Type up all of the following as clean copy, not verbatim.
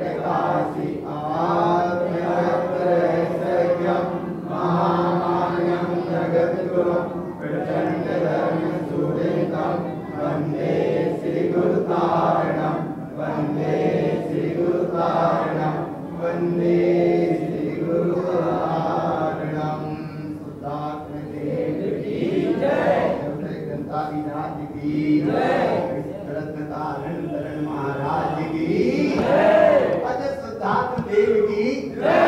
प्रकाशि आत्मरत्रैसर्गं महामान्यं जगद्गुरुं प्रचण्डधर्मसूरितं वन्दे श्रीगुरुतारणं वन्दे श्रीगुरुतारणं वन्दे श्रीगुरुतारणं। सुधात्मदेव की जय, ग्रंथाधिनाथ की जय, रत्नतारण महाराज की जय, अजय सुधात्मदेव की जय।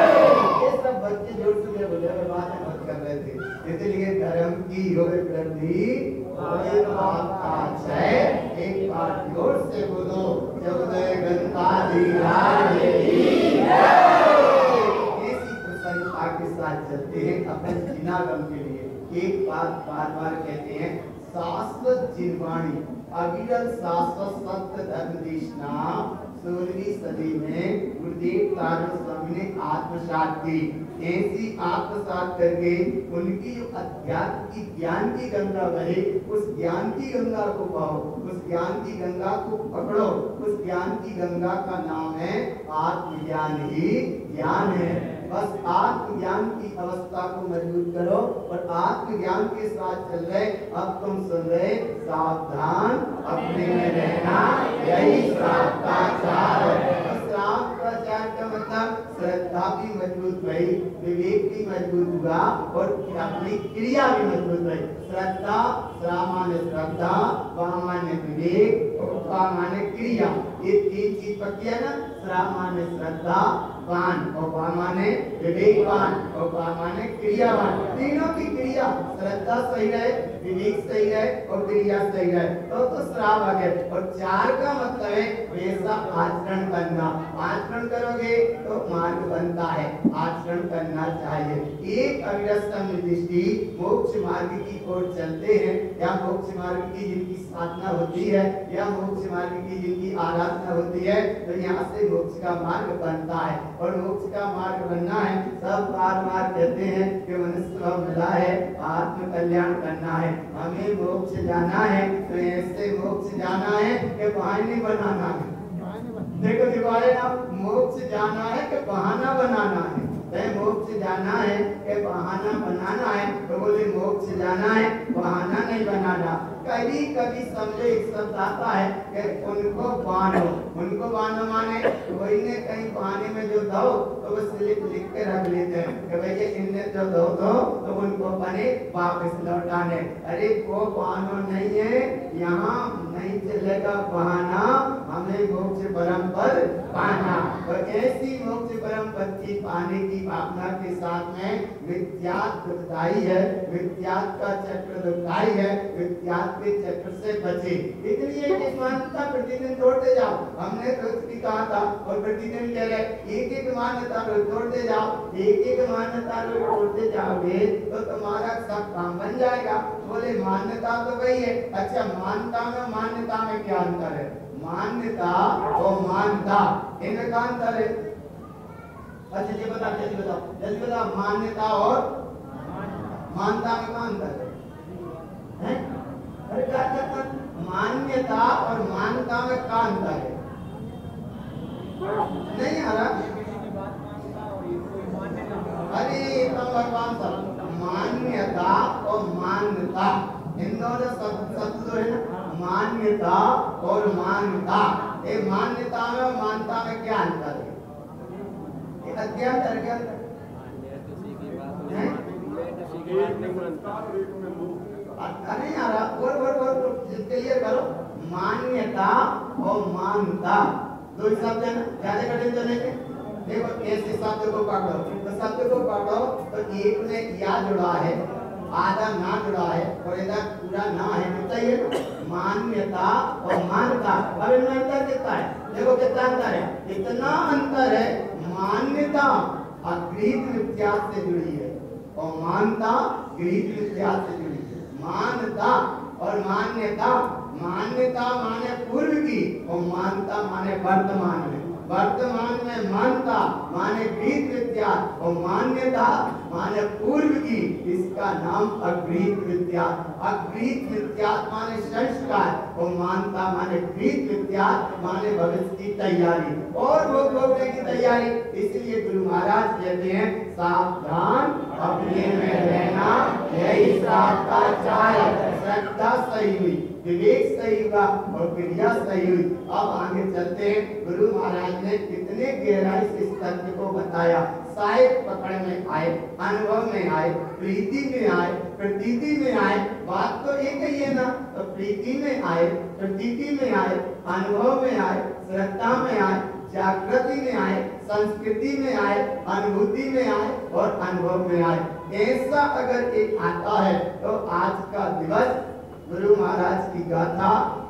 ये सब बच्चे जोड़ चुके बोले बातें मत कर रहे थे, इसलिए धर्म की योग वृद्धि एक बार जोर से बोलो, जगदय ग्रंथाधिराज की जय। ऐसी प्रसन्नता के साथ चलते हैं अपने जिनागम के लिए। एक बात बार बार कहते हैं, शाश्वत जिनवाणी अविरल शाश्वत सत्य धर्म देशना 16वीं सदी में गुरुदेव तारण स्वामी ने आत्मसात की। ऐसी आत्मसात करके उनकी जो अध्यात्म की ज्ञान की गंगा बहे, उस ज्ञान की गंगा को पाओ, उस ज्ञान की गंगा को पकड़ो। उस ज्ञान की गंगा का नाम है आत्मज्ञान ही ज्ञान है। बस आत्मज्ञान की अवस्था को मजबूत करो और आत्मज्ञान के साथ चल रहे। अब तुम सुन रहे, सावधान अपने में रहना, यही श्राप का चार है। श्राप का चार का मतलब श्रद्धा भी मजबूत हुई, विवेक भी मजबूत हुआ और अपनी क्रिया भी मजबूत हुई। श्रद्धा, श्रा माने श्रद्धा, वा माने विवेक और पा माने क्रिया। ये तीन चीज पक्की है ना। श्रा माने श्रद्धा वान और वा माने विवेकवान और वा माने क्रियावान। तीनों की क्रिया, श्रद्धा सही रहे, विवेक सही रहे और क्रिया सही रहे तो श्राप आ गया। और चार का मतलब है वैसा आचरण करना। आचरण करोगे तो मार्ग बनता है, आचरण करना चाहिए। एक अविरत दृष्टि मोक्ष मार्ग की ओर चलते हैं, या मोक्ष मार्ग की जिनकी साधना होती है, या मोक्ष मार्ग की जिनकी आराधना होती है, तो यहाँ से मोक्ष का मार्ग बनता है। और मोक्ष का मार्ग बनना है, सब बार बार कहते हैं कि मनुष्य को मिला है आत्म कल्याण करना है, हमें मोक्ष जाना है। तो ऐसे मोक्ष जाना है कि बहाने बनाना है। देखो दिवाले ना, मोक्ष जाना है कि बहाना बनाना है। मोक्ष जाना है कि बहाना बनाना है, तो बोले मोक्ष जाना है बहाना नहीं बनाना। कभी कभी समझो एक शब्द आता है कि उनको बांधो। उनको बांधो माने कोई ने कहीं बहाने में जो दो तो वो स्लिप लिख के रख लेते हैं कि भैया इनने जो दो तो उनको बने वापस लौटाने। अरे वो बहाना नहीं है, यहाँ नहीं चलेगा बहाना, हमें मोक्ष परम पद पाना। और ऐसी मोक्ष परम पद की पाने की भावना के साथ में विद्यात दुखदाई है, विद्यात का चक्र दुखदाई है, विद्यात के चक्र से बचे। इसलिए इस मान्यता प्रतिदिन तोड़ते जाओ। हमने रोज भी कहा था और प्रतिदिन कह रहे, एक एक मान्यता रोज तोड़ते जाओ। एक एक मान्यता रोज तोड़ते जाओगे तो तुम्हारा सब काम बन जाएगा। बोले मान्यता तो वही है। अच्छा, मान्यता में क्या अंतर है? मान्यता और मानता, इनमें क्या अंतर है? अच्छा ये बता, जल्दी बताओ, जल्दी बताओ। मान्यता और मानता में क्या अंतर है? अरे क्या कहता, मान्यता और मानता में क्या अंतर है? नहीं आ रहा? अरे भगवान सर, मान्यता और मान्यता इन दोनों शब्द जो है ना, मान्यता और मानता, ये मान्यता में और मानता में क्या अंतर है? अत्यंतर क्या है? अरे यार क्लियर करो। मान्यता और मानता दो शब्द है ना, ज्यादा कठिन तो नहीं है। देखो ऐसे शब्द को पकड़ो, तो शब्द को पकड़ो तो एक में या जुड़ा है, आधा ना जुड़ा है और इधर पूरा ना है, बताइए मान्यता और मानता। अब इनमें अंतर कितना है? देखो कितना अंतर है, इतना अंतर है। मान्यता अगृहीत मिथ्यात्व से जुड़ी है और मानता गृहीत मिथ्यात्व से जुड़ी है। मानता और मान्यता, मान्यता माने पूर्व की और मानता माने वर्तमान में। वर्तमान में मानता माने गृहीत विद्या और मान्यता माने पूर्व की, इसका नाम अगृहीत विद्या। अगृहीत विद्या माने संस्कार और मानता माने गृहीत विद्या माने भविष्य की तैयारी और वो भोगने की तैयारी। इसलिए गुरु महाराज कहते हैं सावधान अपने में रहना, यही श्राद्धाचार्य। श्रद्धा सही हुई, विवेक सही हुआ और क्रिया सही हुई। अब आगे चलते हैं। गुरु महाराज ने कितने गहराई से इस तथ्य को बताया। साहित्य पकड़ में आए, अनुभव में आए, प्रीति में आए, प्रतीति में आए। बात तो एक ही है ना, तो प्रीति में आए, प्रतीति में आए, अनुभव में आए, श्रद्धा में आए, जागृति में आए, संस्कृति में आए, अनुभूति में आए और अनुभव में आए। ऐसा अगर एक आता है तो आज का दिवस गुरु महाराज की गाथा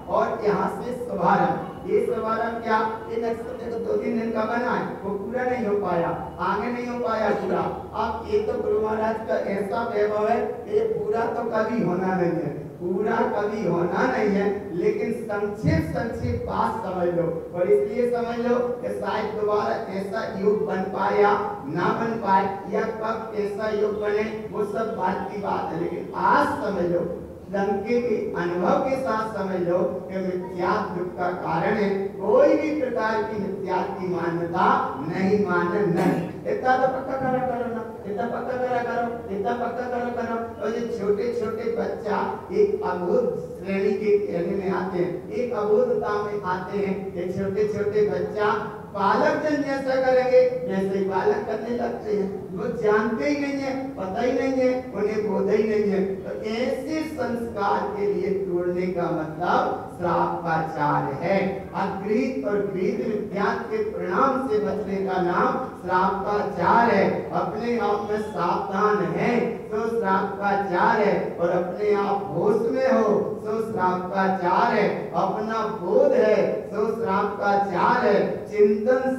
और यहाँ से शुभारंभ। ये शुभारंभ क्या, ये नक्षत्र तो 2-3 दिन का बना है, वो पूरा नहीं हो पाया, आगे नहीं हो पाया पूरा। अब ये तो गुरु महाराज का ऐसा वैभव है, ये पूरा तो कभी होना नहीं है, पूरा कभी होना नहीं है, लेकिन संक्षेप बात समझ लो। और इसलिए समझ लो कि शायद दोबारा ऐसा युग बन पाया ना बन पाए, या कब ऐसा युग बने वो सब बात की बात है, लेकिन आज समझ लो, लंके के अनुभव के साथ समझ लो कि मिथ्यात्व दुख का कारण है। कोई भी प्रकार की मिथ्यात्व की मान्यता नहीं मानना नहीं। इतना तो पक्का करो ना, इतना पक्का करो, इतना पक्का करो। और ये छोटे छोटे बच्चा एक अबोध श्रेणी के कहने में आते हैं, एक अबोधता में आते हैं। ये छोटे छोटे बच्चा बालक जन जैसा करेंगे जैसे ही बालक करने लगते हैं, वो जानते ही नहीं है, पता ही नहीं है, उन्हें बोध ही नहीं है। तो ऐसे संस्कार के लिए तोड़ने का मतलब श्रापाचार है। अगृहीत और गृहीत विद्यार्थ के परिणाम से बचने का नाम श्रापाचार है। अपने आप में सावधान है तो श्रापाचार है, और अपने आप होश में हो तो श्रापाचार है। अपना बोध है तो श्रापाचार है। चिंतन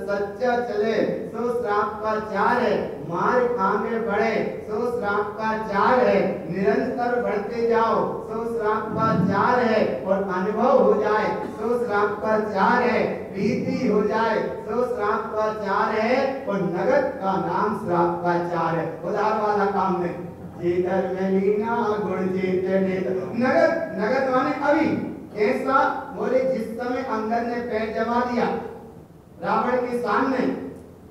सच्चा चले तो श्रापाचार है। मार्ग आगे बढ़े तो श्रापाचार है। निरंतर बढ़ते जाओ तो श्रापाचार है। और अनुभव हो जाए तो श्रापाचार है। प्रीति हो जाए तो श्रापाचार है। और नगद का नाम श्रापाचार है। उधार वाला काम नहीं। जेतर में लीना गुण जेते नगद, नगद माने अभी। ऐसा बोले जिस समय अंगद ने पैर जमा दिया रावण के सामने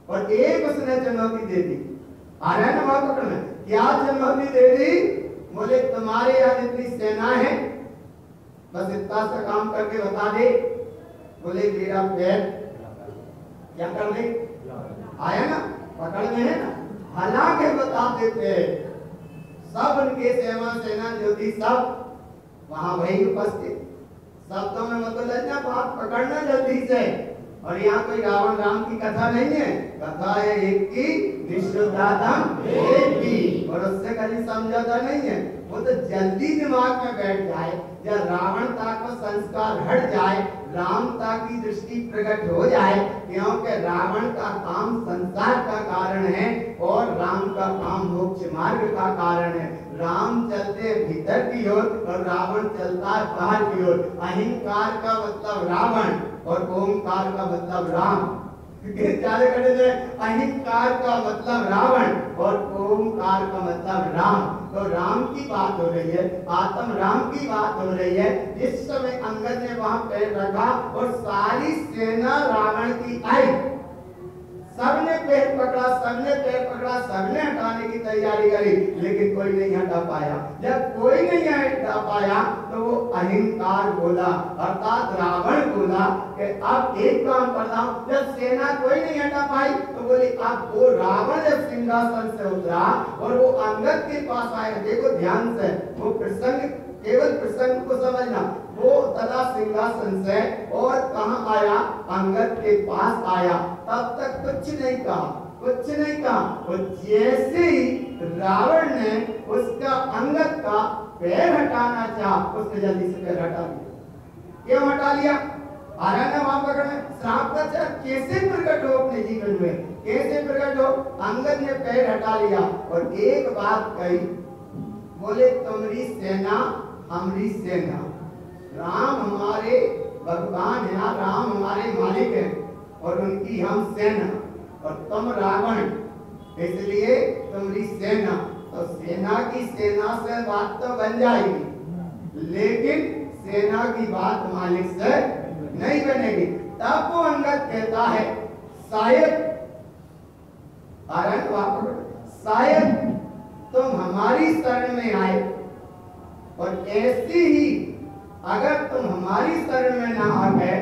और एक उसने चुनौती दे दी, आ रहा है ना वहां पकड़ में, क्या चुनौती दे दी? बोले तुम्हारे यहाँ जितनी सेना है बस इतना सा काम करके बता दे। बोले मेरा पैर क्या कर दे, आया ना, पकड़ में है ना। हालांकि बता देते सब उनके सेना ज्योति सब वहां वही उपस्थित। शब्दों में मतलब लेना, बात पकड़ना जल्दी से। और यहाँ कोई रावण राम की कथा नहीं है, कथा है एक की निश्चितार्थम एक की, और उससे कहीं समझौता नहीं है। वो तो जल्दी दिमाग में बैठ जाए, जब रावणता का संस्कार हट जाए, रामता की दृष्टि प्रकट हो जाए, क्योंकि रावण का काम संसार का कारण है और राम का काम मोक्ष मार्ग का कारण है। राम चलते भीतर की ओर और रावण चलता है बाहर की ओर। अहंकार का मतलब रावण और ओंकार का मतलब राम। अहंकार का मतलब रावण और ओंकार का मतलब राम। तो राम की बात हो रही है, आत्म राम की बात हो रही है। जिस समय अंगद ने वहां पैर रखा और सारी सेना रावण की आई, सबने पैर पकड़ा, सबने हटाने की तैयारी करी, लेकिन कोई नहीं हटा पाया। जब कोई नहीं हटा पाया तो वो अहंकार बोला, अर्थात रावण बोला कि अब एक काम करता हूं। जब सेना कोई नहीं हटा पाई तो बोली अब वो रावण जब सिंहासन से उतरा और वो अंगद के पास आया, देखो ध्यान से, वो प्रसंग केवल प्रसंग को समझना। वो तला सिंहासन से और कहां आया? अंगद के पास आया। तब तक कुछ नहीं कहा। और जैसे ही रावण ने उसका अंगद का पैर हटाना चाहा, उसने जल्दी से पैर हटा लिया। क्यों हटा लिया? आराना वहां पकड़ में श्राप का चार कैसे प्रकट हो अपने जीवन में, कैसे प्रकट हो? अंगद ने पैर हटा लिया और एक बात कही, बोले तुम्हारी सेना हमारी सेना, राम हमारे भगवान है, राम हमारे मालिक हैं और उनकी हम सेना। और तुम रावण, इसलिए तुम्हारी सेना, तो सेना की सेना से बात तो बन जाएगी, लेकिन सेना की बात मालिक से नहीं बनेगी। तब वो अंगद कहता है शायद शायद तुम हमारी शरण में आए, और ऐसी ही अगर तुम हमारी शरण में ना आ गए,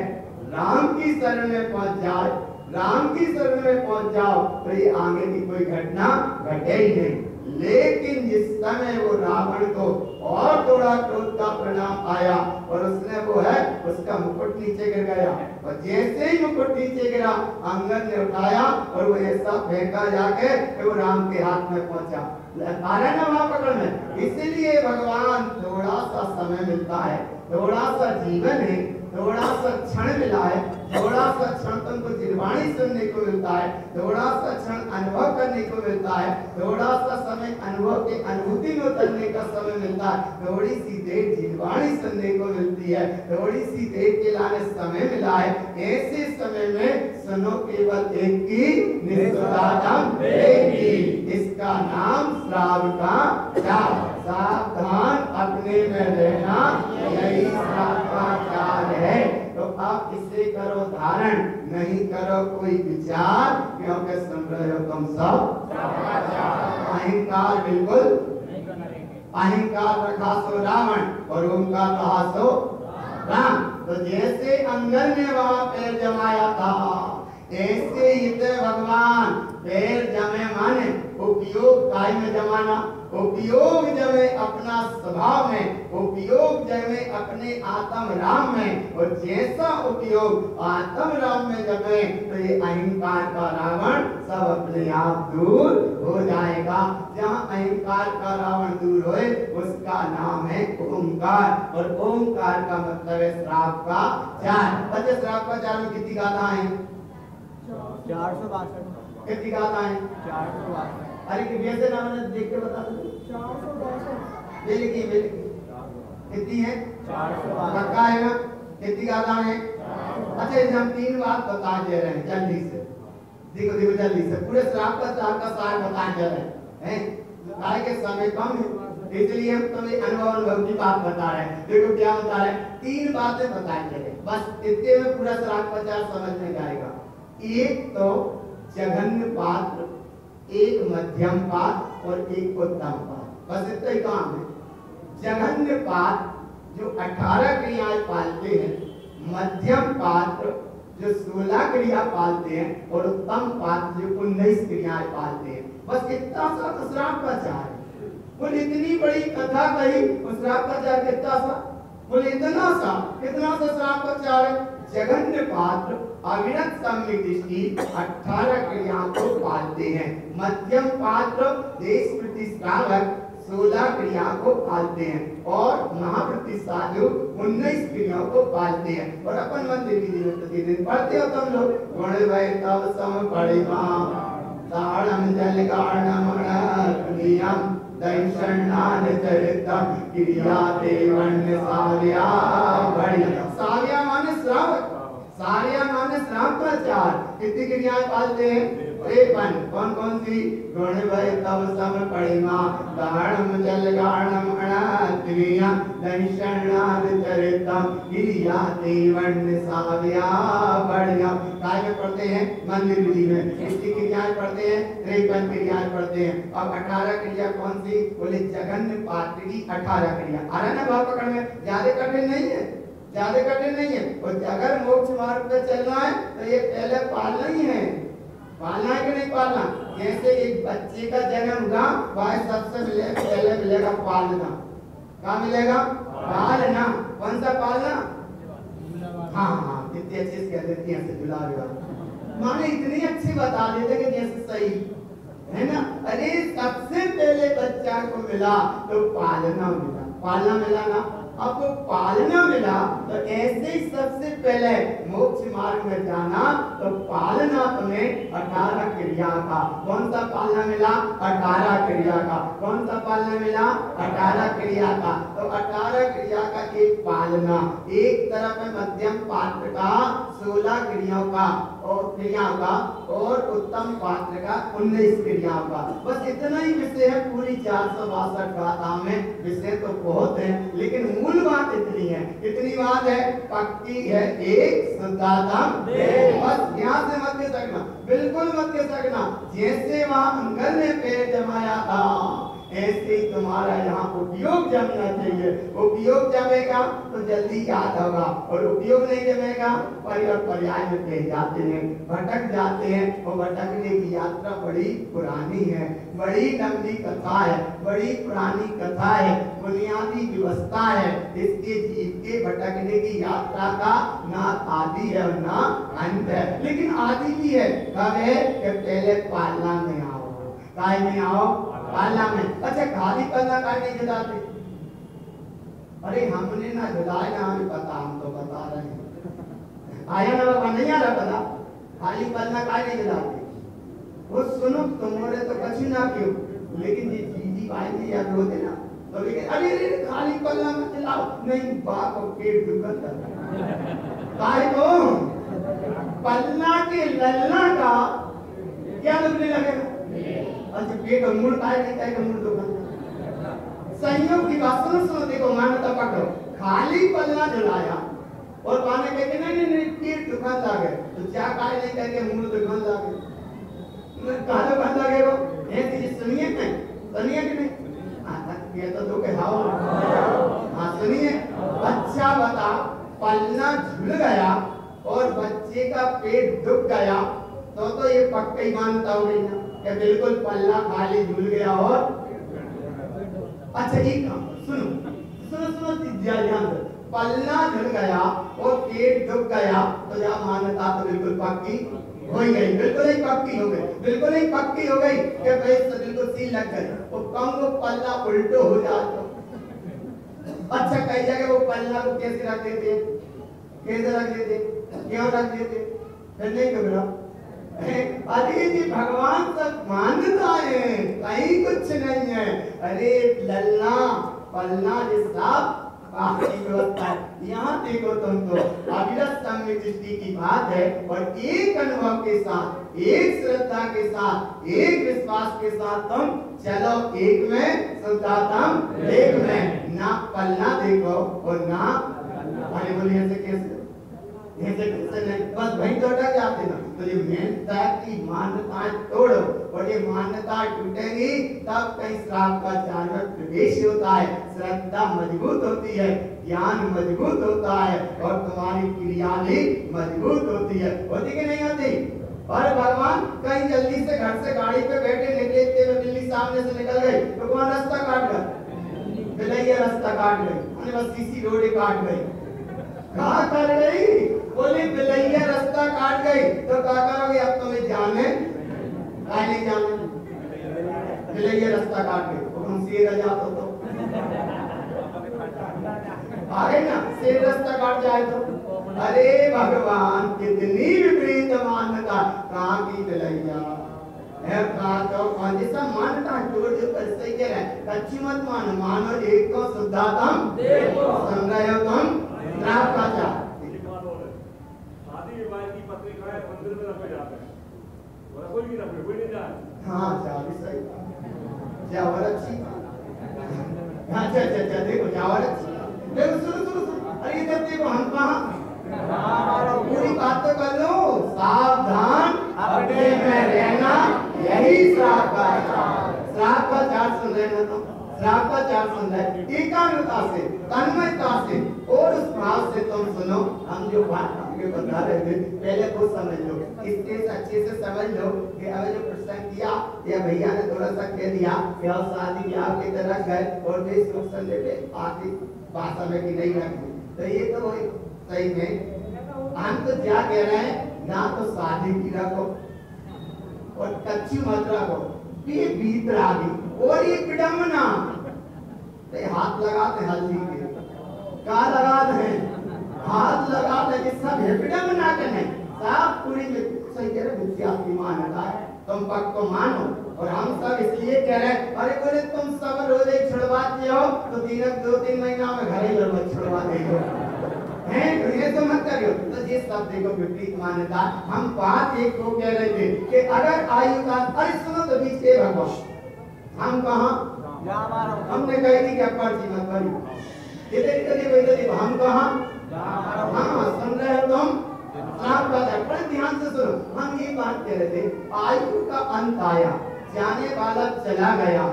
राम की शरण में पहुंच जाओ, राम की शरण में पहुंच जाओ, तो ये आगे की कोई घटना घटे ही नहीं। लेकिन जिस समय वो रावण को और थोड़ा क्रोध का परिणाम आया और उसने वो है उसका मुकुट नीचे गिर गया, और जैसे ही मुकुट नीचे गिरा अंगद ने उठाया और वो ऐसा फेंका जाके कि वो राम के हाथ में पहुंचा। कारण है वहां पकड़ में। इसीलिए भगवान थोड़ा सा समय मिलता है, थोड़ा सा जीवन है, थोड़ा सा क्षण मिला है, थोड़ा सा क्षण तुमको जिरवाणी सुनने को मिलता है, थोड़ा सा क्षण अनुभव करने को मिलता है, थोड़ा सा समय अनुभव के अनुभूति में उतरने का समय मिलता है, थोड़ी सी देर जिरवाणी सुनने को मिलती है, थोड़ी सी देर के लाने समय मिला है। ऐसे समय में सुनो केवल एक की निष्ठुरताम देगी, इसका नाम श्राव का चार। सावधान अपने में रहना, यही श्राव का चार है। तो आप इसे करो धारण, नहीं करो कोई विचार, क्योंकि सुन रहे हो तुम सब अहंकार बिल्कुल, अहंकार रखा सो रावण और ओंकार रहा सो राम। तो जैसे अंगद ने वहां पैर जमाया था, ऐसे ही भगवान पैर जमे माने उपयोग काय में जमाना, उपयोग जमे अपना स्वभाव में, उपयोग जमे अपने आत्म राम में, और जैसा उपयोग आत्म राम में जमे तो ये अहंकार का रावण सब अपने आप दूर हो जाएगा। जहाँ अहंकार का रावण दूर होए उसका नाम है ओंकार, और ओंकार का मतलब है श्राप का चार। अच्छा, श्राप का चार में कितनी गाथाएं हैं? 462। कितनी गाथाएं? 462। अरे कि से नाम ने देख के बता दो। 462 मिलकी कितनी है? 462 पक्का है ना? कितनी गाथाएं हैं? अच्छा, इसे हम तीन बात बता दे रहे हैं जल्दी से, देखो देखो जल्दी से पूरे श्राप का चार का सार बताने जा रहे हैं। गाय के समय कम है, इसलिए हम तुम्हें अनुभव की बात बता रहे हैं। देखो क्या बता रहे हैं, तीन बातें बताएंगे, बस इतने में पूरा श्राप का चार समझ में जाएगा। एक तो जघन्य पात्र, एक मध्यम पात्र और एक उत्तम पात्र, बस इतना ही काम है। जघन्य पात्र जो 18 क्रियाएं पालते हैं, मध्यम पात्र जो 16 क्रिया पालते हैं, और उत्तम पात्र जो 19 क्रियाएं पालते हैं। बस इतना सा तो श्राप का चार है। बोल इतनी बड़ी कथा कही, उस श्राप का चार कितना सा? बोले इतना सा श्राप का चार है। जघन्य पात्र अविरत सम्यक दृष्टि 18 क्रियाओं को पालते हैं, मध्यम पात्र देश प्रति श्रावक 16 क्रियाओं को पालते हैं, और महाप्रति साधु 19 क्रियाओं को पालते हैं। और अपन मंदिर की जीवन प्रतिदिन पढ़ते हो तुम लोग, गुण वै तव सम परिमा ताड़म जल गाणम क्रियम दैशनान चरितम क्रिया देवन साव्या बढ़िया। साव्या माने श्रावक, सारिया माने श्राप का चार। कितनी क्रियाएं पालते हैं? 53। कौन कौन सी? गुण वै तव सम परिमा गाणम जल गाणम अणात्रिया दैशनान चरितम क्रिया देवन साव्या बढ़िया। काय में पढ़ते हैं? मंदिर विधि में। कितनी क्रियाएं पढ़ते हैं? 53 क्रियाएं पढ़ते हैं। अब 18 क्रिया कौन सी? बोले जघन्य पात्र की 18 क्रिया। आ रहा ना भाव पकड़ में? ज्यादा कठिन नहीं है, ज्यादा कठिन नहीं है। और अगर मोक्ष मार्ग पे चलना है तो ये पहले पालना ही है। पालना है कि नहीं पालना? जैसे एक बच्चे का जन्म हुआ, वह सबसे पहले मिलेगा पालना। क्या मिलेगा? पालना। कौन सा पालना? हाँ हाँ, कितनी अच्छी कह देती है, जुला माने इतनी अच्छी बता देते कि जैसे सही है ना। अरे सबसे पहले बच्चा को मिला तो पालना मिला, पालना मिला ना। आपको पालना मिला तो ऐसे ही सबसे पहले मोक्ष मार्ग में जाना, तो पालना तुम्हें 18 क्रिया का। कौन सा पालना मिला? 18 क्रिया का। कौन सा पालना मिला? 18 क्रिया का। तो 18 क्रिया का एक पालना, एक तरफ है मध्यम पात्र का 16 क्रियाओं का और उत्तम पात्र का 19 क्रियाओं का। बस इतना ही विषय है पूरी 462 गाथा में। विषय तो बहुत है, लेकिन मूल बात इतनी है, इतनी बात है, पक्की है एक शुद्धात्म। बस यहाँ से मत के सकना, बिल्कुल मत के सकना। जैसे वहां अंगल ने पैर जमाया था, ऐसे ही तुम्हारा यहाँ उपयोग जमना चाहिए। उपयोग जमेगा तो जल्दी याद होगा, और उपयोग नहीं जमेगा पर्याय में कह जाते हैं, भटक जाते हैं। और भटकने की यात्रा बड़ी पुरानी है, बड़ी लंबी कथा है, बड़ी पुरानी कथा है, बुनियादी व्यवस्था है। इसके जीव के भटकने की यात्रा का ना आदि है और ना अंत है, लेकिन आदि भी है। कब है? कि पहले पालना में आओ। काय में आओ? पालना में। अच्छा, खाली पल्ला काय नहीं जलाते? अरे हमने ना जलाया, ना हमें पता, हम तो बता रहे हैं। आया ना बाबा? नहीं आ रहा पता? खाली पल्ला काय नहीं जलाते? वो सुनो, तुम्हारे तो कछु ना क्यों, लेकिन ये जीजी भाई जी याद होते ना, तो लेकिन अरे अरे खाली पल्ला मत जलाओ। नहीं, बाप और पेट दुखत है। काय को पल्ला के लल्ला का क्या दुखने लगेगा? अच्छा, पेट और मुड़ काय नहीं काय का मुड़ दुखत। संयोग की बात सुनो, देखो मान्यता पकड़ो। खाली पल्ला जलाया और पाने कहते नहीं पेट दुखत लागे, तो क्या काय नहीं करके मुड़ दुखत लागे, काहे दुखत लगेगा? ये चीज सुनिए नहीं, सुनिए कि नहीं? ये तो दुख है। हाँ सुनिए। अच्छा बता, पल्ला झूल गया और बच्चे का पेट दुख गया, तो ये पक्की मान्यता हो गई ना कि बिल्कुल पल्ला खाली झूल गया। और अच्छा एक काम सुनो ध्यान दो, पल्ला झूल गया और पेट दुख गया, तो यह मान्यता तो बिल्कुल पक्की हो गई, बिल्कुल ही पक्की हो गई, बिल्कुल ही पक्की हो गई कि भाई बिल्कुल सील लग गई। वो कम वो पल्ला उल्टो हो जाता। अच्छा, कई जगह वो पल्ला को कैसे रख देते? कैसे रख देते? क्यों रख देते? फिर नहीं घबरा। अरे जी भगवान सब मान्यता है, कहीं कुछ नहीं है। अरे लल्ला पल्ला जिसका व्यवस्था है। यहाँ देखो तुम तो अविरत सम्य दृष्टि की बात है, और एक अनुभव के साथ, एक श्रद्धा के साथ, एक विश्वास के साथ तुम चलो एक में शुद्धात्म, एक में ना पल्ला देखो और ना। अरे बोलिए ऐसे कैसे? नहीं, बस वही तो अटक जाते ना। तो ये मेनता की मान्यताएं तोड़ो, और ये मान्यता टूटेगी तब कहीं श्राप का चार में प्रवेश होता है, श्रद्धा मजबूत होती है, ज्ञान मजबूत होता है, और तुम्हारी क्रिया भी मजबूत होती है। होती कि नहीं होती? और भगवान कहीं जल्दी से घर से गाड़ी पे बैठे निकले, इतने में बिल्ली सामने से निकल गई, तो कौन रास्ता काट गया? बिल्लिया रास्ता काट गई, बस सीसी रोड काट गई। कहाँ कर गई? बोली बिल्लिया रास्ता काट गई, तो क्या करोगे? अब तुम्हें जाने काय नहीं जाने? बिल्लिया रास्ता काट गई, तो हम शेर जाते तो आगे ना, शेर रास्ता काट जाए तो। अरे भगवान, कितनी विपरीत मान्यता। कहाँ की बिल्लिया है? जैसा मान्यता जोड़ जो कर सही कह रहा है, कच्ची मत मानो, मानो एक को शुद्धात्म देखो, संग्रह तुम रात का जा। शादी विवाह की पत्रिका है, मंदिर में रखा जाता है, रसोई की रखो, कोई नहीं जाए। हाँ जावी सही, जावर अच्छी। अच्छा देखो जावर अच्छी। देखो सुनो, अरे इधर देखो, हम कहाँ पूरी बात तो कर लो। सावधान अपने में रहना, यही श्राप का चार सुन रहे ना, तो श्राप का चार सुन रहे। एकाग्रता से, तन्मयता से और उस भाव से तुम सुनो। हम जो बात आपको बता रहे थे, पहले खुद समझ लो, इसके अच्छे से समझ लो कि अगर जो प्रश्न किया या भैया ने थोड़ा सा कह दिया कि और शादी ब्याह की तरह गए और जो इस क्वेश्चन लेके आती भाषा में की नहीं रखी, तो ये तो सही में हम तो क्या कह रहे हैं, ना तो शादी की रखो और कच्ची मत रखो, ये भीतर आ गई। और ये विडम्बना, हाथ लगाते हल्दी के, कहाँ लगाते हैं? हाथ लगा लगे सब हेपड़म ना करने सब पूरी सही कह रहे मिथ्या की मान्यता है तुम पक्ष को मानो और हम सब इसलिए कह रहे हैं अरे बोले तुम सब रोज एक छुड़वाते हो तो 2-3 महीना में घर ही लोग छुड़वा देंगे हैं ये तो मत करियो तो जिस शब्द को विपरीत मान्यता हम बात एक को कह रहे थे कि अगर आयु का अरे सुनो तो बीच के भगवान हम कहां हमने कही थी कि पर्ची मत भरी इधर इधर हम कहां हां सुन रहे हो तुम आप बात है पर ध्यान से सुनो हम ये बात कह रहे थे आयु का अंत आया जाने वाला चला गया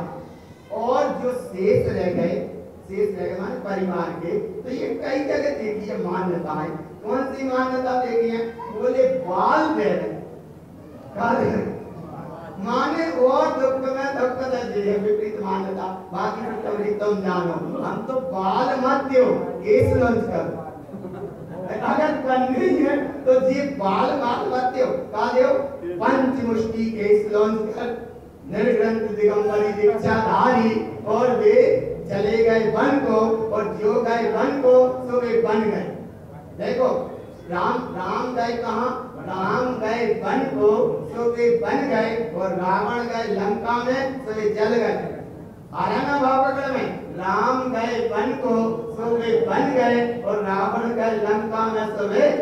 और जो शेष रह गए माने परिवार के तो ये कई जगह देखी है मान्यता है कौन सी मान्यता देखी है बोले बाल दे रहे माने और दुख में दुख दे विपरीत मान्यता बाकी तो तुम जानो हम तो बाल मत दो केस लॉन्च कर अगर करनी है तो जी बाल मत दो का दो पंचमुष्टि केस लॉन्च कर निर्ग्रंथ दिगंबरी दीक्षाधारी और वे चले गए वन को और जो गए वन को तो वे बन गए देखो राम गए कहां राम गए वन को तो वे बन गए और रावण गए लंका में तो वे जल गए आराना भावगढ़ में राम गए वन को तो वे बन गए और रावण गए लंका में तो वे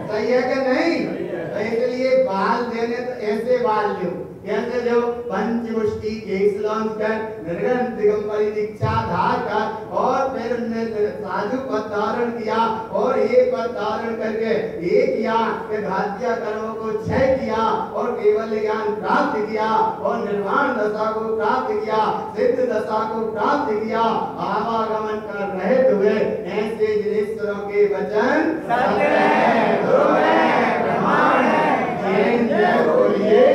सही है कि नहीं तो इसलिए बाल देने तो ऐसे बाल लो कैसे जो पंचमुष्टि केस लॉन्च कर निर्ग्रंथ दिगंबरी दीक्षा धार कर और फिर उन्होंने साधु पद धारण किया और ये पद धारण करके ये किया कि घातिया कर्मों को क्षय किया और केवल ज्ञान प्राप्त किया और निर्वाण दशा को प्राप्त किया सिद्ध दशा को प्राप्त किया आवागमन कर रहे हुए ऐसे जिनेश्वरों के वचन सत्य है ध्रुव है प्रमाण है जय बोलिए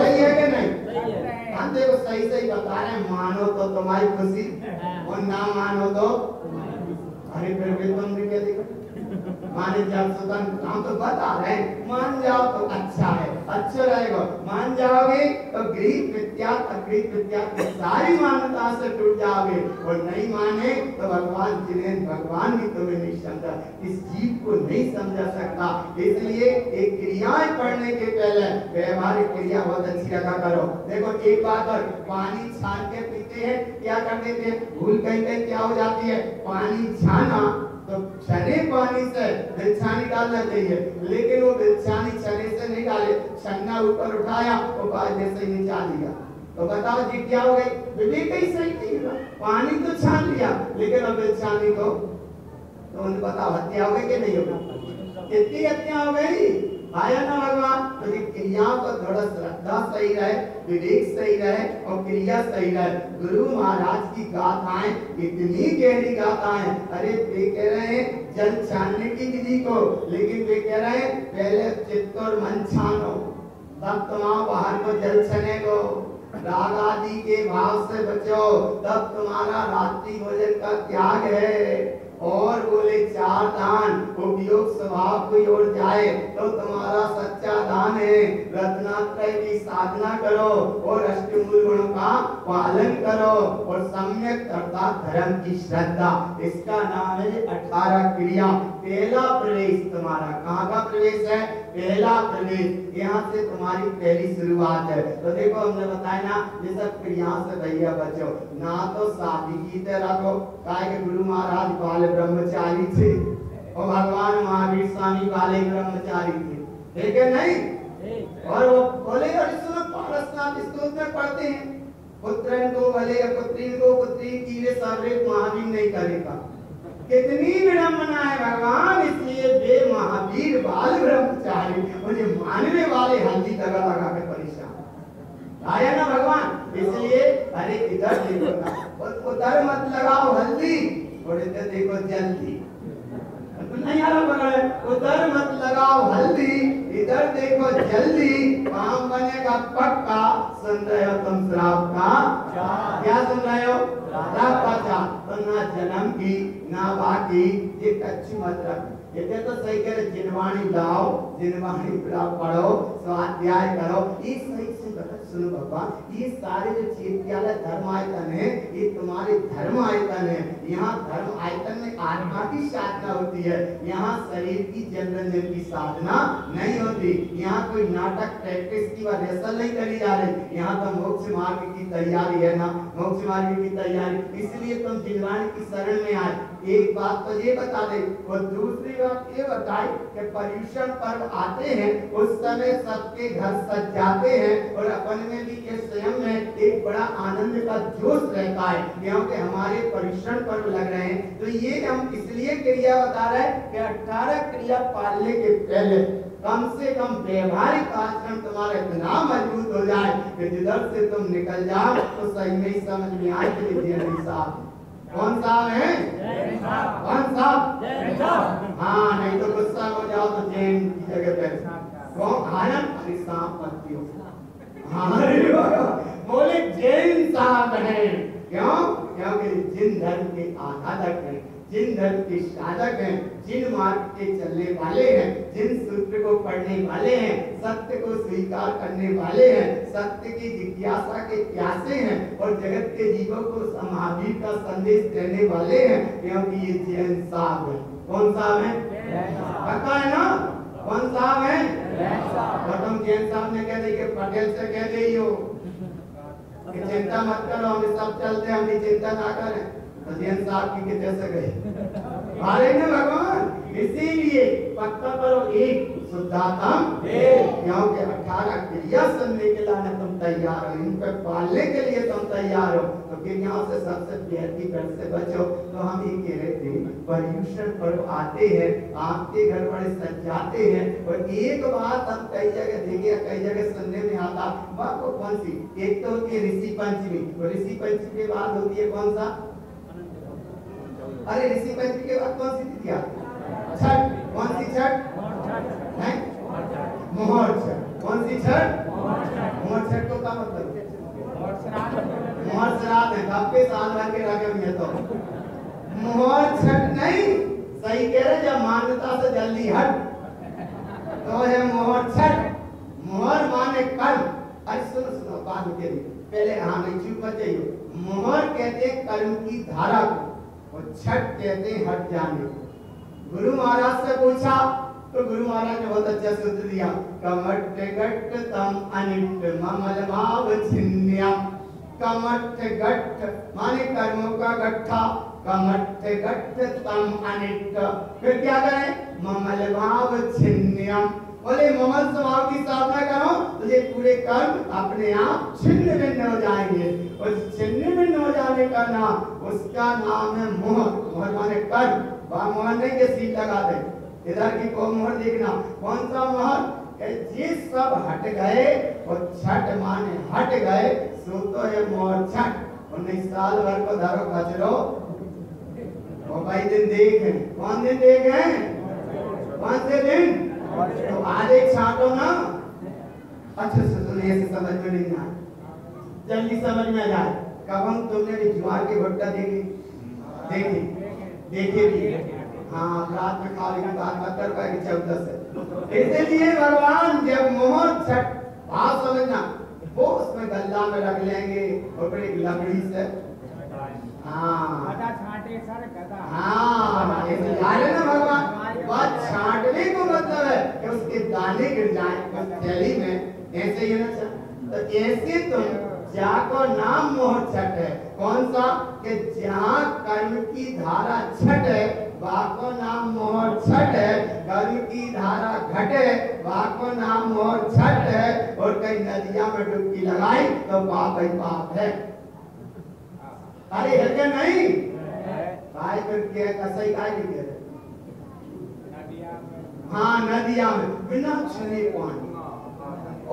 सही है कि नहीं हम देखो सही बता रहे हैं मानो तो तुम्हारी खुशी और ना मानो तो अरे फिर भी तुम भी क्या देखो माने जब सुतन हम तो बता रहे हैं मान जाओ तो अच्छा है अच्छा रहेगा मान जाओगे तो ग्रीक विद्या अग्रीक विद्या की सारी मान्यता से टूट जाओगे और नहीं माने तो भगवान जिन्हें भगवान भी तुम्हें नहीं समझा इस जीव को नहीं समझा सकता इसलिए एक क्रियाएं पढ़ने के पहले व्यवहारिक क्रिया बहुत अच्छी रखा करो देखो एक बात और पानी छान के पीते हैं क्या कर देते हैं भूल कहीं क्या हो जाती है पानी छाना तो छने पानी से बिलछानी डालना चाहिए लेकिन वो बिलछानी छने से नहीं डाले छन्ना ऊपर उठाया और बाद में से नीचे आ दिया तो बताओ जी क्या हो गई विवेक ही सही नहीं पानी तो छान लिया लेकिन अब बिलछानी को तो उन्हें बताओ हत्या हो गई कि नहीं हो गई कितनी हत्या हो गई आया ना भगवान तो क्रियाओं का थोड़ा श्रद्धा सही रहे विवेक सही रहे और क्रिया सही रहे गुरु महाराज की गाथाएं इतनी गहरी गाथाएं अरे वे कह रहे हैं जल छानने की विधि को लेकिन वे कह रहे हैं पहले चित्त और मन छानो तब तुम्हारा बाहर को जल छने को राग आदि के भाव से बचो तब तुम्हारा रात्रि भोजन का त्याग है और बोले चार दान उपयोग स्वभाव की ओर जाए तो तुम्हारा सच्चा दान है रत्नात्रय की साधना करो और अष्टमूल गुणों का पालन करो और सम्यक अर्थात धर्म की श्रद्धा इसका नाम है 18 क्रिया पहला प्रवेश तुम्हारा कहाँ का प्रवेश है पहला प्रवेश यहाँ से तुम्हारी पहली शुरुआत है तो देखो हमने बताया ना ये सब क्रियाओं से भैया बचो ना तो शादी की तरह रखो काहे के गुरु महाराज बाल ब्रह्मचारी थे और भगवान महावीर स्वामी वाले ब्रह्मचारी थे ठीक है नहीं और वो बोले सुनो पारसनाथ स्तोत्र में पढ़ते हैं पुत्रन को भले पुत्री को पुत्री की वे सर्वे महावीर नहीं करेगा कितनी विडंबना है भगवान इसलिए वे महावीर बाल ब्रह्मचारी मुझे मानने वाले हल्दी लगा लगा के परेशान आया ना भगवान इसलिए अरे इधर देखो ना उधर मत लगाओ हल्दी और इधर देखो जल्दी नहीं आ रहा पकड़ उधर मत लगाओ हल्दी इधर देखो जल्दी काम बनेगा पक्का सुन रहे हो तुम श्राप का क्या सुन रहे हो श्राप का तो ना जन्म की ना बाकी ये कच्ची मत रख ये तो सही कह रहे, जिनवाणी लाओ, जिनवाणी पढ़ो, स्वाध्याय करो। ये सही से बता, सुनो भगवान, ये सारे जो चैत्यालय धर्म आयतन है, ये तुम्हारे धर्म आयतन है। यहाँ धर्म आयतन में आत्मा की साधना होती है, यहाँ शरीर की जनरंजन की साधना नहीं होती। यहाँ कोई नाटक प्रैक्टिस की रिहर्सल नहीं करी जा रही, यहाँ तो मोक्ष मार्ग की तैयारी है ना, मोक्ष मार्ग की तैयारी। इसलिए तुम जिनवाणी की शरण में आए। एक बात तो ये बता दे, और दूसरी बात ये बताए कि पर्युषण पर्व आते हैं उस समय सबके घर सज जाते हैं, और अपन में भी ये स्वयं में एक बड़ा आनंद का जोश रहता है, क्योंकि हमारे पर्युषण पर्व लग रहे हैं। तो ये हम इसलिए क्रिया बता रहे हैं कि 18 क्रिया पालने के पहले कम से कम व्यवहारिक आचरण तुम्हारा इतना मजबूत हो जाए कि जिधर से तुम निकल जाओ तो सही में ही समझ में आए कि जैन साहब कौन साहब है, कौन साहब। हाँ, नहीं तो गुस्सा हो जाओ तो जैन की जगह पे कौन आनंद, अरे सांप मत पियो। हाँ, बोले जैन साहब है। क्यों? क्योंकि जिन धर्म के आराधक हैं, जिन धर्म के साधक हैं, जिन मार्ग के चलने वाले हैं, जिन सूत्र को पढ़ने वाले हैं, सत्य को स्वीकार करने वाले हैं, सत्य की जिज्ञासा के प्यासे हैं, और जगत के जीवों को महावीर का संदेश देने वाले हैं, क्योंकि ये जैन साहब है। कौन साहब है? पता है ना कौन साहब है? और तुम जैन साहब ने कह दी कि पटेल से कह दी हो कि चिंता मत करो, हम सब चलते, हम चिंता ना करें। तो जैन साहब की कैसे गए अरे ना भगवान, इसीलिए पक्का करो एक शुद्धात्म, क्योंकि 18 क्रिया सुनने के लिए तुम तैयार हो, इन पे पालने के लिए तुम तैयार हो, तो फिर यहाँ से सबसे प्यारी पेड़ से बचो। तो हम ये कह रहे थे, पर्युषण पर्व आते हैं, आपके घर बड़े सज जाते हैं, और एक बात हम कई जगह देखे, कई जगह सुनने में आता, बात को कौन सी, एक तो होती है ऋषि पंचमी, और ऋषि पंचमी के बाद होती है कौन सा, अरे ऋषि पंचमी के बाद कौन सी तिथि आती है? छठ। कौन सी छठ है? मोहर छठ। कौन सी छठ? मोहर छठ को क्या मतलब? मोहर श्राद्ध है, आपके साल भर के रखे हुए तो मोहर छठ नहीं, सही कह रहे, जब मान्यता से जल्दी हट तो है मोहर छठ। मोहर माने कर्म। अरे सुनो सुनो बात के लिए पहले, हाँ नहीं चुप मत जाइए। मोहर कहते हैं कर्म की धारा को, और छठ कहते हैं हट जाने को। गुरु महाराज से पूछा तो गुरु महाराज ने बहुत अच्छा सूत्र दिया, कमट गट्ट तम अनिट ममल भाव छिन्न्यम। कमट गट्ट माने कर्मों का गट्ठा, कमट गट्ट तम अनिट, फिर क्या करें, ममल भाव छिन्न्यम। बोले ममल स्वभाव की साधना करो तो ये पूरे कर्म अपने आप छिन्न भिन्न हो जाएंगे, और छिन्न भिन्न हो जाने का नाम, उसका नाम है मोहर। मोहर माने कर्म, वह मोहर नहीं के सील लगा दे, इधर की को मोहर देखना, कौन सा मोहर, ये सब हट गए, और छठ माने हट गए, सो तो है मोहर छठ। 19 साल भर को धरो खचरो, और भाई दिन देखे, कौन दिन देखे, कौन से दिन, तो आज एक छाटो ना। अच्छा से सुनिए, से समझ में नहीं आया, जल्दी समझ में आ जाए। कब हम तुमने भी ज्वार के भुट्टा देखी, देखी देखे भी, हाँ रात में खाली की बात मत कर पाएगी 14 से। इसलिए भगवान जब मोहर छठ भाव समझना, वो उसमें गल्ला में रख लेंगे, और फिर एक लकड़ी से, हाँ हाँ ना भगवान, बात छांटने को मतलब है कि उसके दाने गिर जाए थैली में, ऐसे ही ना। तो ऐसे तुम जाको नाम मोहर छठ है, कौन सा, कि जहाँ कर्म की धारा छठ है, वाको नाम मोहर छठ है। कर्म की धारा घट है, वाको नाम मोहर छठ है। और कई नदियां में डुबकी लगाई तो पाप ही पाप है। अरे है नहीं, काय करके कसई काय नहीं, हाँ नदियां में बिना छने पानी,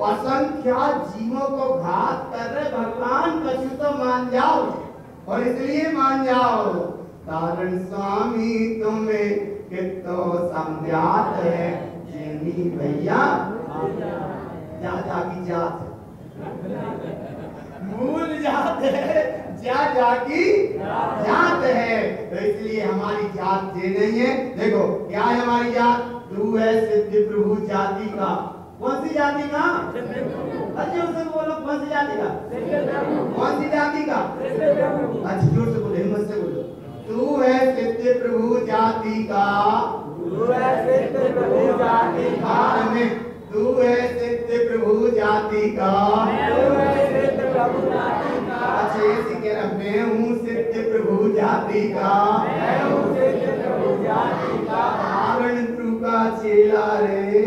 असंख्यात जीवों को घात कर रहे भगवान, कछु तो मान जाओ, और इसलिए मान जाओ, कारण स्वामी तुम्हें कितो समझात है, जेनी भैया जा की जात भूल जाते, जा जाकी जात है। तो इसलिए हमारी जात ये नहीं है। देखो क्या है हमारी जात? तू है सिद्ध प्रभु जाति का। कौन सी जाति का? अच्छे से बोलो, कौन सी जाति का? कौन सी जाति का? अच्छे जोर से बोलो, हिम्मत से बोलो। तू है सिद्ध प्रभु जाति का। तू है सिद्ध प्रभु जाति का। तू है सिद्ध प्रभु जाति का। अच्छा ऐसी कह रहा, मैं हूँ सिद्ध प्रभु जाति का। कारण तू का चेला रे,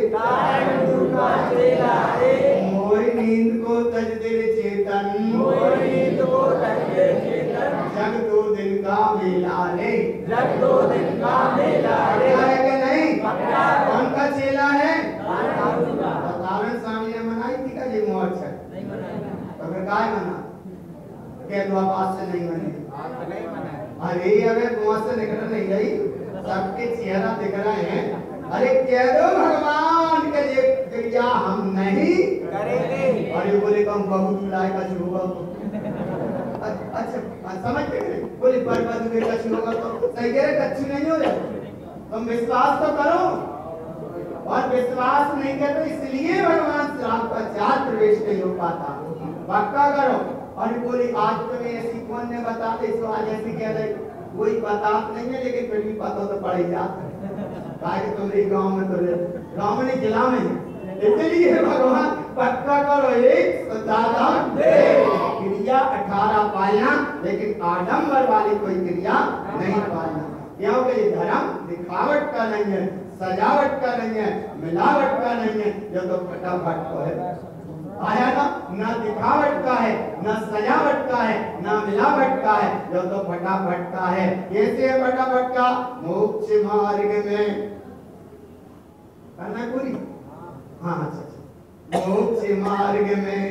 मोरी नींद को तज दे चेतन, जग दो दिन का मेला रे, जग दो दिन का मेला रे। है कि नहीं? कौन का चेला है? कारण स्वामी ने मनाई थी का ये मोहर है? तो फिर काय मना? कह दो आप से नहीं मने। अरे अगर मुंह से निकल नहीं रही, सबके चेहरा दिख रहे हैं। अरे कह दो भगवान के ये क्रिया हम नहीं करेंगे। अरे बोले कम बहुत मिलाए का होगा तो अच्छा समझ गए? बोले बर्बाद हुए कछु होगा तो सही कह रहे, कछु नहीं हो रहा। तुम विश्वास तो करो, और विश्वास नहीं करते इसलिए भगवान से आपका चार प्रवेश नहीं हो पाता। पक्का करो। और बोली आज तुम्हें ऐसी कौन ने बता दे, तो आज ऐसी कह रहे कोई बता नहीं है, लेकिन फिर भी पता तो पड़ ही जाता है। तुम्हारे गांव में तो गांव में जिला में, इसलिए भगवान पक्का करो एक दादा क्रिया 18 पालना, लेकिन आडंबर वाली कोई क्रिया नहीं पालना। क्योंकि ये धर्म दिखावट का नहीं है, सजावट का नहीं है, मिलावट का नहीं है, जो तो फटाफट को है। आया ना दिखावट का है, ना सजावट का है, ना मिलावट का है, जो तो फटाफट का है। कैसे है फटाफट का? मोक्ष मार्ग में करना पूरी। हाँ अच्छा, मोक्ष मार्ग में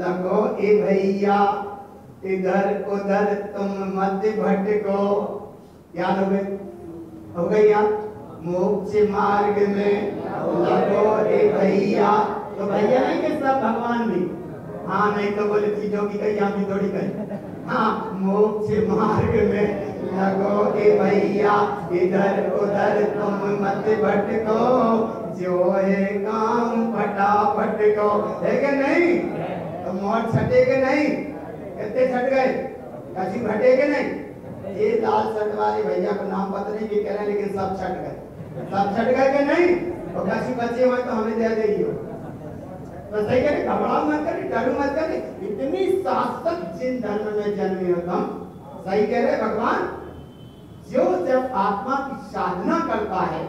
लगो ए भैया, इधर उधर तुम मत भटको। याद हो गई याद? मोक्ष मार्ग में लगो ए भैया, तो भैया नहीं कि सब भगवान भी। हाँ नहीं तो बोले चीजों की कही हम भी थोड़ी कही। हाँ मोक्ष मार्ग में लगो ए भैया, इधर उधर तुम मत भटको, जो है काम फटाफट को। है कि नहीं? तो मोर छटे के नहीं? कितने छट गए? कभी भटे के नहीं? ये लाल शर्ट वाले भैया को नाम पता नहीं कि कह रहे, लेकिन सब छट गए। सब छट गए कि नहीं? और कभी बचे हुए तो हमें दे देगी। तो सही करें, घबराओ मत करें, डरो मत करें। इतनी शाश्वत जिन धर्म में जन्मे हो तुम, सही कह रहे भगवान। जो जब आत्मा की साधना करता है,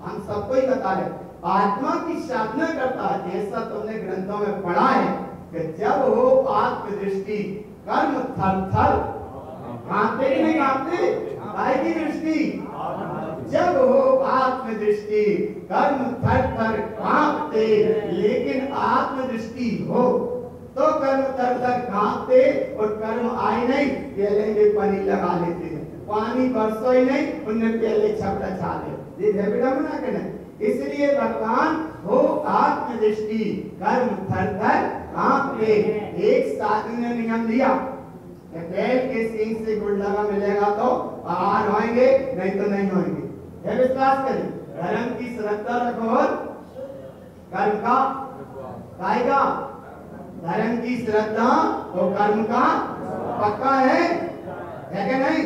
हम सबको ही बता रहे, आत्मा की साधना करता है, जैसा तुमने ग्रंथों में पढ़ा है कि जब हो आत्मदृष्टि कर्म थर थर कांपते नहीं कांपते, आएगी दृष्टि। जब हो आत्मदृष्टि कर्म थर थर कांपते, लेकिन आत्मदृष्टि हो तो कर्म थर थर कांपते, और कर्म आए नहीं पहले में पानी लगा लेते हैं। पानी बरसो ही नहीं, उनने पहले छपड़ा छा दे। ये बेटा मना करना। इसलिए भगवान हो आत्मदृष्टि कर्म थर थर कांपते। एक साधु ने नियम दिया, बैल के सींग से गुड़ लगा मिलेगा तो आहार होंगे, नहीं तो नहीं होंगे। यह विश्वास करें, धर्म की श्रद्धा रखो और कर्म का पाएगा। धर्म की श्रद्धा और कर्म का पक्का है कि नहीं?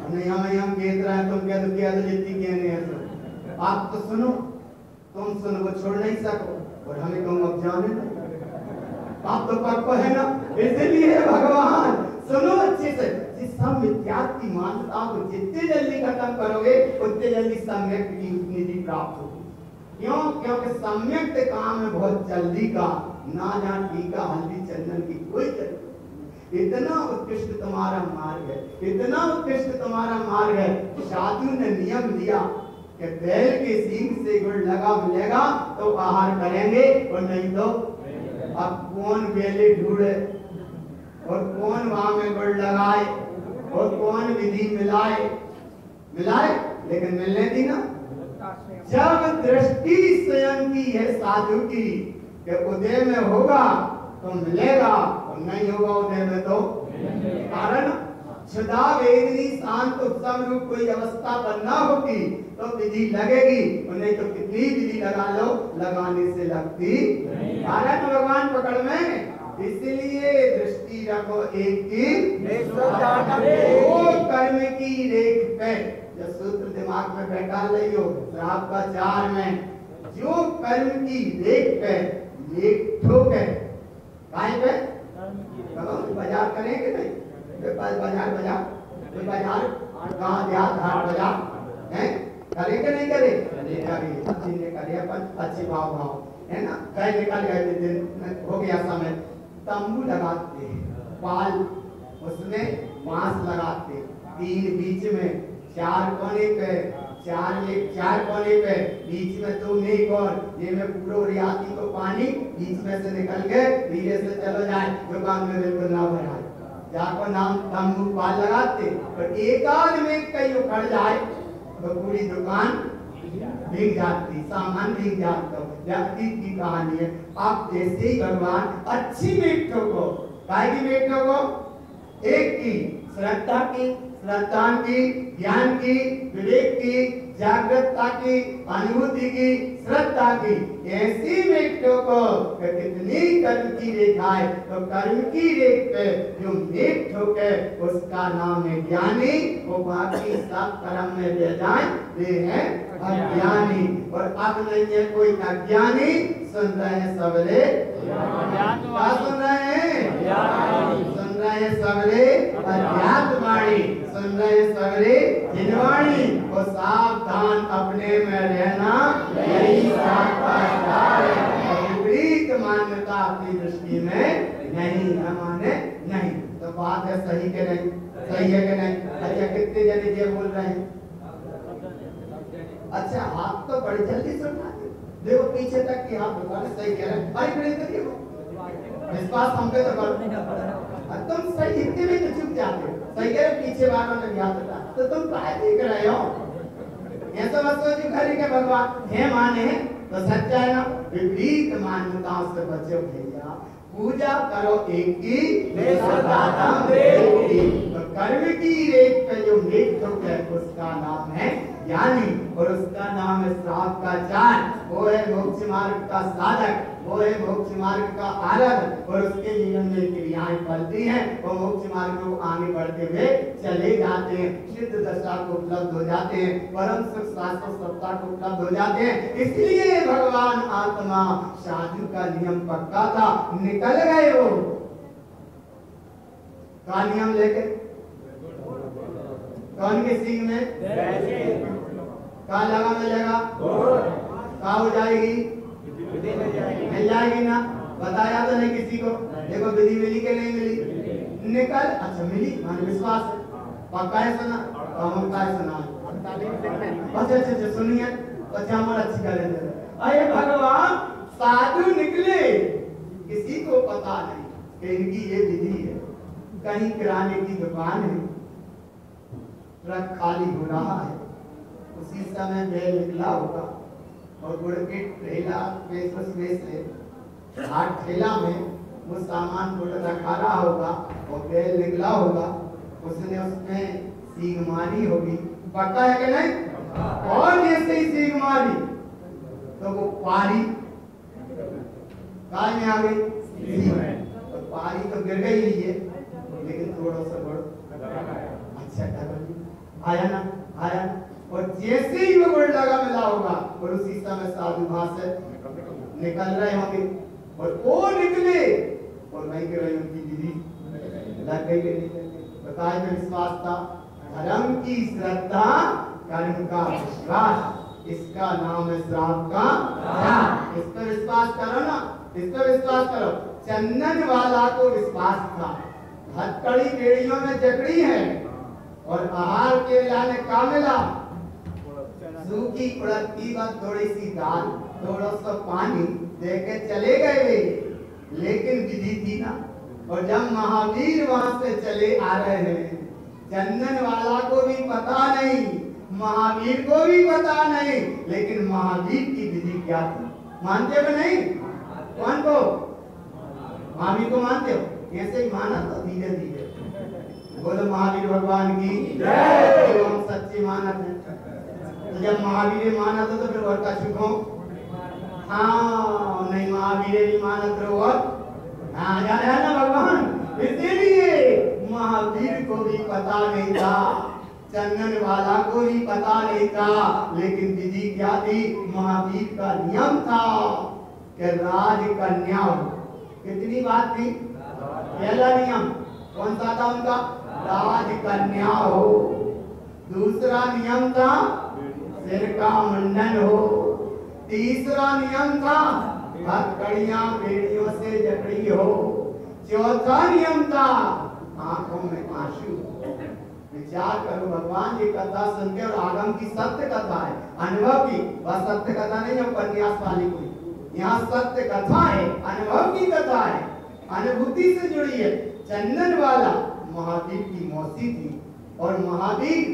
नहीं हम कहते रहे, तुम क्या तो किया तो जितनी कहने हैं तो आप तो सुनो, तुम सुनो वो छोड़ नहीं सको, और हमें कहूँ अब जाने दो। आप तो पक्का है ना? इसलिए भगवान सुनो अच्छे से। जिस सब मिथ्यात्व की मान्यता को जितने जल्दी खत्म करोगे, उतने जल्दी सम्यक की निधि प्राप्त होगी। क्यों? क्योंकि सम्यक काम में बहुत जल्दी का, ना जहाँ टीका हल्दी चंदन की कोई जरूरत। इतना उत्कृष्ट तुम्हारा मार्ग है, इतना उत्कृष्ट तुम्हारा मार्ग है। साधु ने नियम दिया कि बैल के सींग से गुड़ लगा मिलेगा तो आहार करेंगे, और नहीं तो अब कौन बेले ढूंढे, और कौन वहां में गुड़ लगाए, और कौन विधि मिलाए, लेकिन मिलने दी ना। जब दृष्टि स्वयं की है साधु की कि उदय में होगा तो मिलेगा, और नहीं होगा उदय में तो कारण क्षुधा वेदनी शांत उपशम रूप कोई अवस्था बनना होगी तो विधि लगेगी, नहीं तो कितनी विधि लगा लो लगाने से लगती कारण भगवान पकड़ में। इसलिए दृष्टि रखो एक की कर्म की रेख पे। जो सूत्र दिमाग में बैठा रही हो श्राप का 4 में, जो कर्म की रेख पे एक ठोक है कहीं पे बाजार करेंगे नहीं, बाजार बाजार कोई बाजार कहाँ देहात हाट बाजार है करेंगे नहीं करे अच्छी ने करे अपन अच्छी भाव भाव है ना। कहीं निकल गए दिन हो गया समय, तंबू लगाते पाल उसमें बांस लगाते 3 बीच में 4 कोने पे 4 कोने पे बीच में 2 नेक और ये में पूरा रियाती को पानी बीच में से निकल के धीरे से चलो जाए दुकान में बिल्कुल ना भराए जाको नाम तंबू पाल लगाते। और एक आध में कहीं उखड़ जाए तो पूरी दुकान भीग जाती, सामान भीग जाता। व्यक्ति की कहानी है। आप जैसे ही भगवान अच्छी मेटों को काय की मेटों को एक की श्रद्धा की श्रद्धान की ज्ञान की विवेक की जागृतता की अनुभूति की श्रद्धा की ऐसी मेटों को कितनी कर्म की रेखा है तो कर्म की रेख पे जो मेट ठोके उसका नाम है ज्ञानी। वो बाकी सब कर्म में ले जाए वे है अज्ञानी। और अब नहीं है कोई अज्ञानी, सुन रहे हैं सबरे क्या सुन रहे हैं? सुन रहे हैं सबरे अध्यात्म वाणी, सुन रहे हैं सबरे जिनवाणी। और सावधान अपने में रहना यही विपरीत मान्यता अपनी दृष्टि में नहीं है माने नहीं। तो बात है सही के नहीं, सही है कि नहीं? अच्छा कितने जने ये बोल रहे हैं? अच्छा हाथ तो बड़ी जल्दी सुनना देखो पीछे तक की हाथ उठा सही कह रहे हैं भाई खड़े करिए विश्वास हम पे तो करो तुम सही इतने में तो चुप जाते हो सही कह रहे पीछे वालों ने भी हाथ उठा तो तुम काहे देख रहे हो? ये तो मत सोचो घर के भगवान है माने तो सच्चा है ना। विपरीत मान्यताओं से बचो भैया, पूजा करो एक की तो कर्म की रेख पे जो नेक है उसका नाम है ज्ञानी और उसका नाम है श्राप का जान। वो है मोक्ष मार्ग का साधक, वो है मोक्ष मार्ग का आरध और उसके जीवन में क्रियाएं फलती हैं। वो मोक्ष मार्ग को आगे बढ़ते हुए चले जाते हैं, सिद्ध दशा को उपलब्ध हो जाते हैं, परम सुख शाश्वत सत्ता को उपलब्ध हो जाते हैं। इसलिए भगवान आत्मा साधु का नियम पक्का था, निकल गए वो का नियम लेके कौन के सींग में का लगा मिलेगा का हो जाएगी मिल जाएगी ना। बताया तो नहीं किसी को, देखो विधि मिली के नहीं मिली निकल अच्छा मिली मान विश्वास है पक्का है सुना तो हम का सुना अच्छा अच्छा अच्छा सुनिए अच्छा हमारा अच्छी करेंगे। अरे भगवान साधु निकले किसी को पता नहीं कि इनकी ये विधि है। कहीं किराने की दुकान है, ट्रक खाली हो रहा है, उसी समय बैल निकला होगा और गुड़ के ठेला में से हाथ ठेला में वो सामान गुड़ रखा रहा होगा और बैल निकला होगा, उसने उसमें सींग मारी होगी। पता है कि नहीं? और जैसे ही सींग मारी तो वो पारी काय में आ गई तो पारी तो गिर गई है लेकिन थोड़ा सा गुड़ अच्छा आया ना आया। और जैसे ही वो गुड़ लगा मिला होगा और उसी समय साधु वहां से निकल रहे होंगे और वो निकले और वहीं के रही उनकी विधि लग गई। बताए में विश्वास था, धर्म की श्रद्धा कर्म का विश्वास, इसका नाम है श्राप का जान। इस पर विश्वास करो ना, इस पर विश्वास करो। चंदन वाला को विश्वास था, हथकड़ी बेड़ियों में जकड़ी है और आहार के लाने का मिला सूखी उड़द की बात थोड़ी सी दाल थोड़ा सा पानी देके चले गए वे, लेकिन विधि थी ना। और जब महावीर वहां से चले आ रहे हैं, चंदन वाला को भी पता नहीं, महावीर को भी पता नहीं, लेकिन महावीर की विधि क्या थी मानते हो नहीं? कौन को? महावीर को मानते हो? ऐसे ही माना तो धीरे धीरे। बोलो महावीर भगवान की जय। हम सच्चे मानत हैं, तो जब महावीर मानत हो तो फिर और का सुखो। हाँ नहीं महावीर भी मानत रहो और हाँ जाने है ना भगवान। इसीलिए महावीर को भी पता नहीं था, चंदन वाला को भी पता नहीं था, लेकिन विधि क्या थी? महावीर का नियम था कि राजकन्या हो। कितनी बात थी? पहला नियम कौन सा था उनका? राजकन्या हो। दूसरा नियम था सिर का मुंडन हो। तीसरा नियम था हथकड़ियां बेड़ियों से जकड़ी हो। चौथा नियम था आंखों में आंसू। विचार करो भगवान, ये कथा सुनते और आगम की सत्य कथा है, अनुभव की। वह सत्य कथा नहीं है उपन्यास वाली कोई, यहाँ सत्य कथा है, अनुभव की कथा है, अनुभूति से जुड़ी है। चंदन वाला महावीर की मौसी थी और महावीर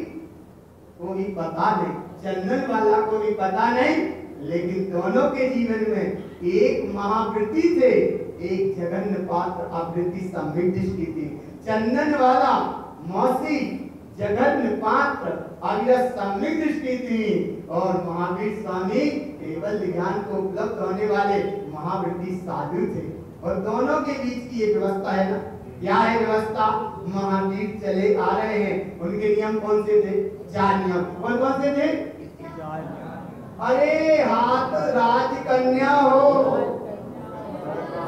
को भी पता नहीं, चंदन वाला को भी पता नहीं, लेकिन दोनों के जीवन में एक महावृत्ति थे, एक जगन्न पात्र आवृत्ति संबित दृष्टि थी। चंदन वाला मौसी जगन्न पात्र अविरत संबित दृष्टि थी और महावीर स्वामी केवल ज्ञान को उपलब्ध होने वाले महावृत्ति साधु थे। और दोनों के बीच की ये व्यवस्था है ना, क्या है व्यवस्था? महावीर चले आ रहे हैं, उनके नियम कौन से थे? 4 नियम। कौन कौन से थे? अरे हाथ राजकन्या हो,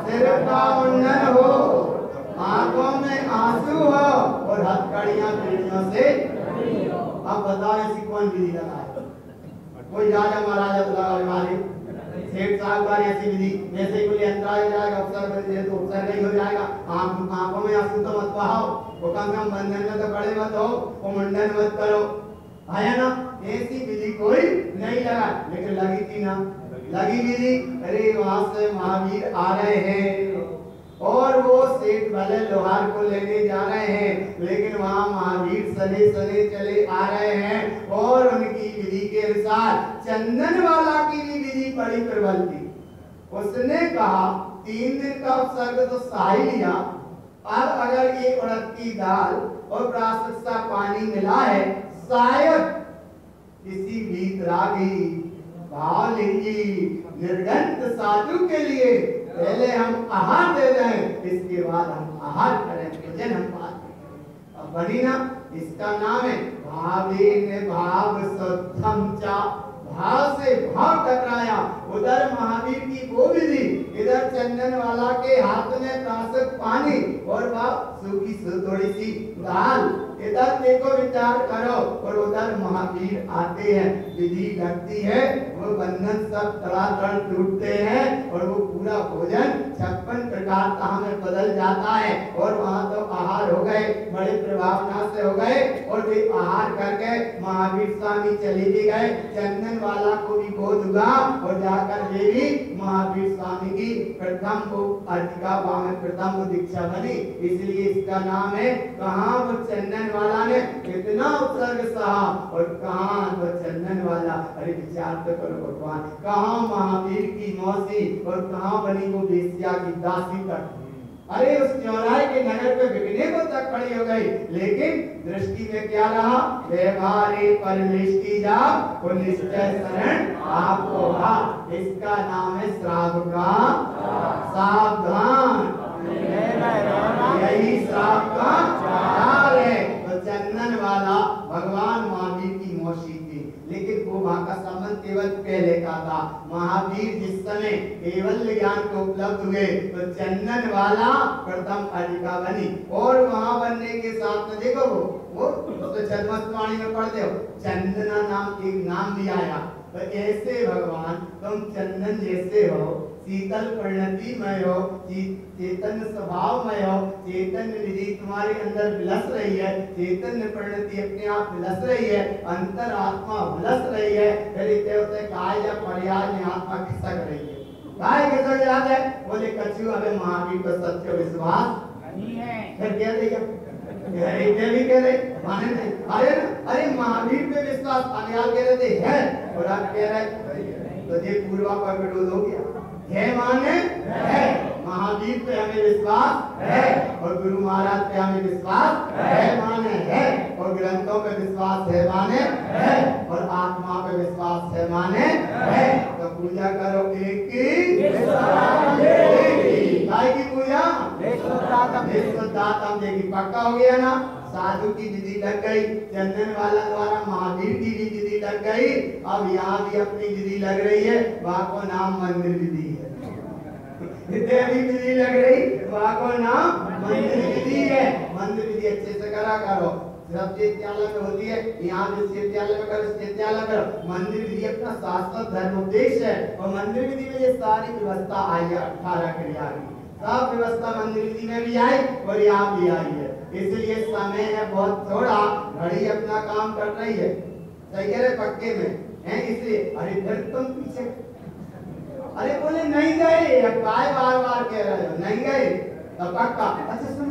सिर का मुंडन हो, आंखों में आंसू हो और हथकड़ियां बेड़ियों से। अब बताओ ऐसी कौन विधि लगाए? कोई राजा महाराजा तो लगा मारे, सेठ साहब का ऐसी विधि, ऐसे कोई अंतराय जाएगा, अफसर बन जाए तो अफसर नहीं हो जाएगा। आंखों में आंसू तो मत बहाओ, वो कम से कम बंधन में तो खड़े मत हो, वो मुंडन मत करो, आया ना? ऐसी विधि कोई नहीं लगा, लेकिन लगी थी ना, लगी विधि। अरे वहां से महावीर आ रहे हैं और वो सेठ भले लोहार को लेने जा रहे हैं, लेकिन वहां महावीर सने सने चले आ रहे हैं और उनकी विधि के अनुसार चंदन वाला की भी विधि बड़ी प्रबल थी। उसने कहा 3 दिन का उपसर्ग तो सहा ही लिया, अब अगर ये उड़द की दाल और प्राशक सा पानी मिला है, शायद किसी वीतरागी भाव लीजिए निर्गंत साधु के लिए पहले हम आहार दे दें, इसके बाद हम आहार करें, भोजन हम पाते। अब बनी ना, इसका नाम है भावेन भाव शुद्धम चा। भाव से भाव टकराया, उधर महावीर की वो विधि, इधर चंदन वाला के हाथ में प्राशक पानी और वह सूखी थोड़ी सी दाल। इधर देखो, विचार करो, और उधर महावीर आते हैं, विधि लगती है, वो बंधन सब तड़ातड़ टूटते हैं और वो पूरा भोजन 56 प्रकार का हमें बदल जाता है। और वहां तो आहार हो गए, बड़े प्रभावना से हो गए, और वे आहार करके महावीर स्वामी चले भी गए। चंदन वाला को भी गोद हुआ और जाकर वे भी महावीर स्वामी की प्रथम को अर्चिका में प्रथम को दीक्षा बनी, इसलिए इसका नाम है। कहाँ वो चंदन वाला ने कितना उत्सर्ग सहा और कहाँ वो चंदन वाला। अरे विचार तो करो भगवान, कहाँ महावीर की मौसी और कहाँ बनी वो बेसिया की दासी तक। अरे उस चौराहे के नगर पे बिकने को तक खड़ी हो गई, लेकिन दृष्टि में क्या रहा? व्यवहारे परमेष्टि जा वो निश्चय शरण आपको हा। इसका नाम है श्राप का सावधान, यही श्राप का चाल है। तो चंदन वाला भगवान महावीर की मौसी थी, लेकिन वो वहां का संबंध केवल पहले का था। महावीर जिस समय केवल ज्ञान को उपलब्ध हुए तो चंदन वाला प्रथम अर्चिका बनी, और वहां बनने के साथ में देखो वो तो जन्मस्थानी में पढ़ते हो, चंदना नाम एक नाम भी आया। तो ऐसे भगवान तुम चंदन जैसे हो, शीतल परिणति में हो, चैतन्य स्वभाव में हो, चैतन्य विधि तुम्हारे अंदर विलस रही है, चैतन्य परिणति अपने आप विलस रही है, अंतर आत्मा विलस रही है। फिर इतने काय या पर्याय में आत्मा खिसक रही है। काय खिसक जाता है? बोले कछु अबे महावीर को सत्य विश्वास नहीं है। फिर क्या देगा? भी कह रहे माने नहीं। अरे महावीर पे विश्वास अनियाल कह रहे थे है, और आप कह रहे तो ये पूर्वा का विरोध हो गया। है माने है, महावीर पे हमें विश्वास है और गुरु महाराज पे हमें विश्वास है माने है और ग्रंथों पे विश्वास है माने है और आत्मा पे विश्वास है माने है। तो पूजा करो एक की काय की पूजा विश्वदाता देगी। पक्का हो गया ना। साधु की विधि लग गई, चंदन वाला द्वारा महावीर की भी विधि लग गई, अब यहाँ भी अपनी विधि लग रही है। वहाँ को नाम मंदिर विधि है। देवी विधि लग रही, वहाँ को नाम मंदिर विधि है। मंदिर विधि अच्छे से करा करो। सब चैत्यालय में होती है, यहाँ भी चैत्यालय में करो, चैत्यालय करो। मंदिर विधि अपना शाश्वत धर्म उपदेश है और मंदिर विधि में ये सारी व्यवस्था आई है। 18 क्रिया की सब व्यवस्था मंदिर विधि में भी आई और यहाँ भी आई है। इसलिए समय है बहुत थोड़ा, घड़ी अपना काम कर रही है। सही कह रहे पक्के में है इसलिए। अरे फिर तुम पीछे अरे बोले नहीं गए, काय बार बार कह रहे हो नहीं गए तो पक्का। अच्छा सुन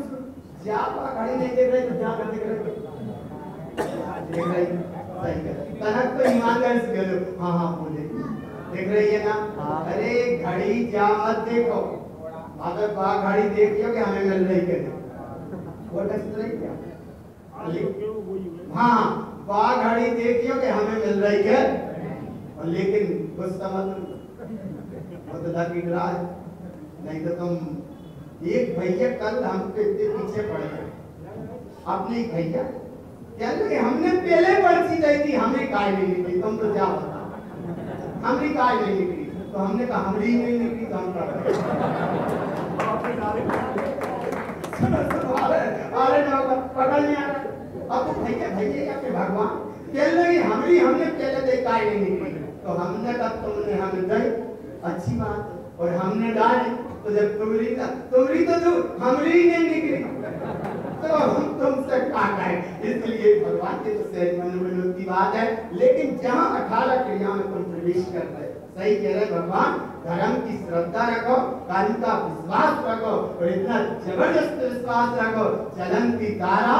घड़ी नहीं देख रहे तो क्या कर देख रहे देख रही सही कह। कनक तो ईमानदारी से कह लो हाँ हाँ बोले देख रही है ना। अरे घड़ी क्या मत देखो, अगर बा घड़ी देखियो कि हमें मिल रही के वो क्या हाँ बा घड़ी देखियो कि हमें मिल रही है और लेकिन कुछ समझ वो तो लगी रहा है। नहीं तो तुम एक भैया कल हम पे इतने पीछे पड़ गए अपने भैया क्या लगे हमने पहले पर्ची दी थी, हमें काय नहीं निकली। तुम तो क्या बता हमारी काय नहीं निकली तो हमने कहा हमारी नहीं निकली तो हम पकड़ नहीं आ रहा। अब तो भैया भैया या फिर भगवान कह लगे हमारी हमने पहले देखा ही नहीं निकली तो हमने कहा तुमने हमें दी अच्छी बात और हमने डाली तो जब तुमरी तो दूर हमारी नहीं निकली तो हम तुमसे क्या कहें। इसलिए भगवान के तो सहज मन की बात है। लेकिन जहाँ 18 क्रिया में तुम प्रवेश कर रहे सही कह रहे भगवान। धर्म की श्रद्धा रखो, कार्य का विश्वास रखो और इतना जबरदस्त विश्वास रखो चलन की धारा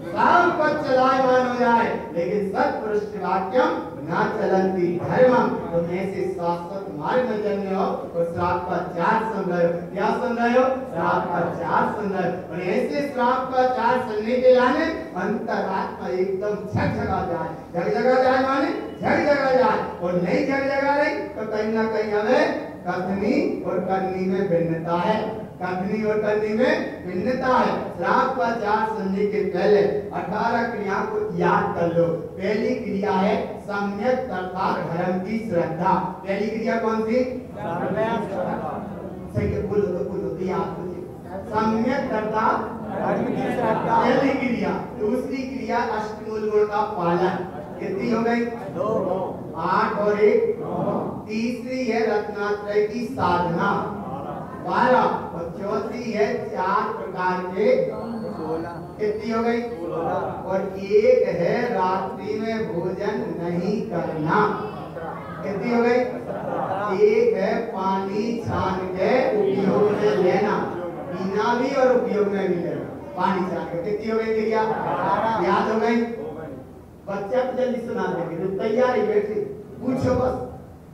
सब पर चलायमान हो जाए लेकिन सत्पुरुष वाक्यम न चलंती धर्मम। तुम ऐसे शाश्वत मार्ग में चलने हो और श्राप का 4 सुन रहे हो। क्या सुन रहे हो? श्राप का 4 सुन रहे हो और ऐसे श्राप का 4 सुनने के लाने अंतरात्मा एकदम झगझगा जाए। झगझगा जाए माने झगझगा जाए और नहीं झगझगा रही तो कहीं ना कहीं हमें कथनी और करनी में भिन्नता है। कथनी और करनी में भिन्नता है। श्राप का 4 सुनने के पहले 18 क्रिया को याद कर लो। पहली क्रिया है सम्यक अर्थात धर्म की श्रद्धा। पहली क्रिया कौन सी? सही बोलो तो याद करो। सम्यक अर्थात धर्म की श्रद्धा पहली क्रिया। दूसरी क्रिया अष्टमूल गुण का पालन। कितनी हो गई? 2 8 और 1 तीसरी है रत्नात्रय की साधना 12 और चौथी है 4 प्रकार के 16। कितनी हो गई? 16 और एक है रात्रि में भोजन नहीं करना। कितनी हो गई? एक है पानी छान के उपयोग में लेना, पीना भी और उपयोग में भी लेना पानी छान के। कितनी हो गई क्रिया? याद हो गई? बच्चा तो जल्दी सुना देंगे तो तैयारी बैठे पूछो बस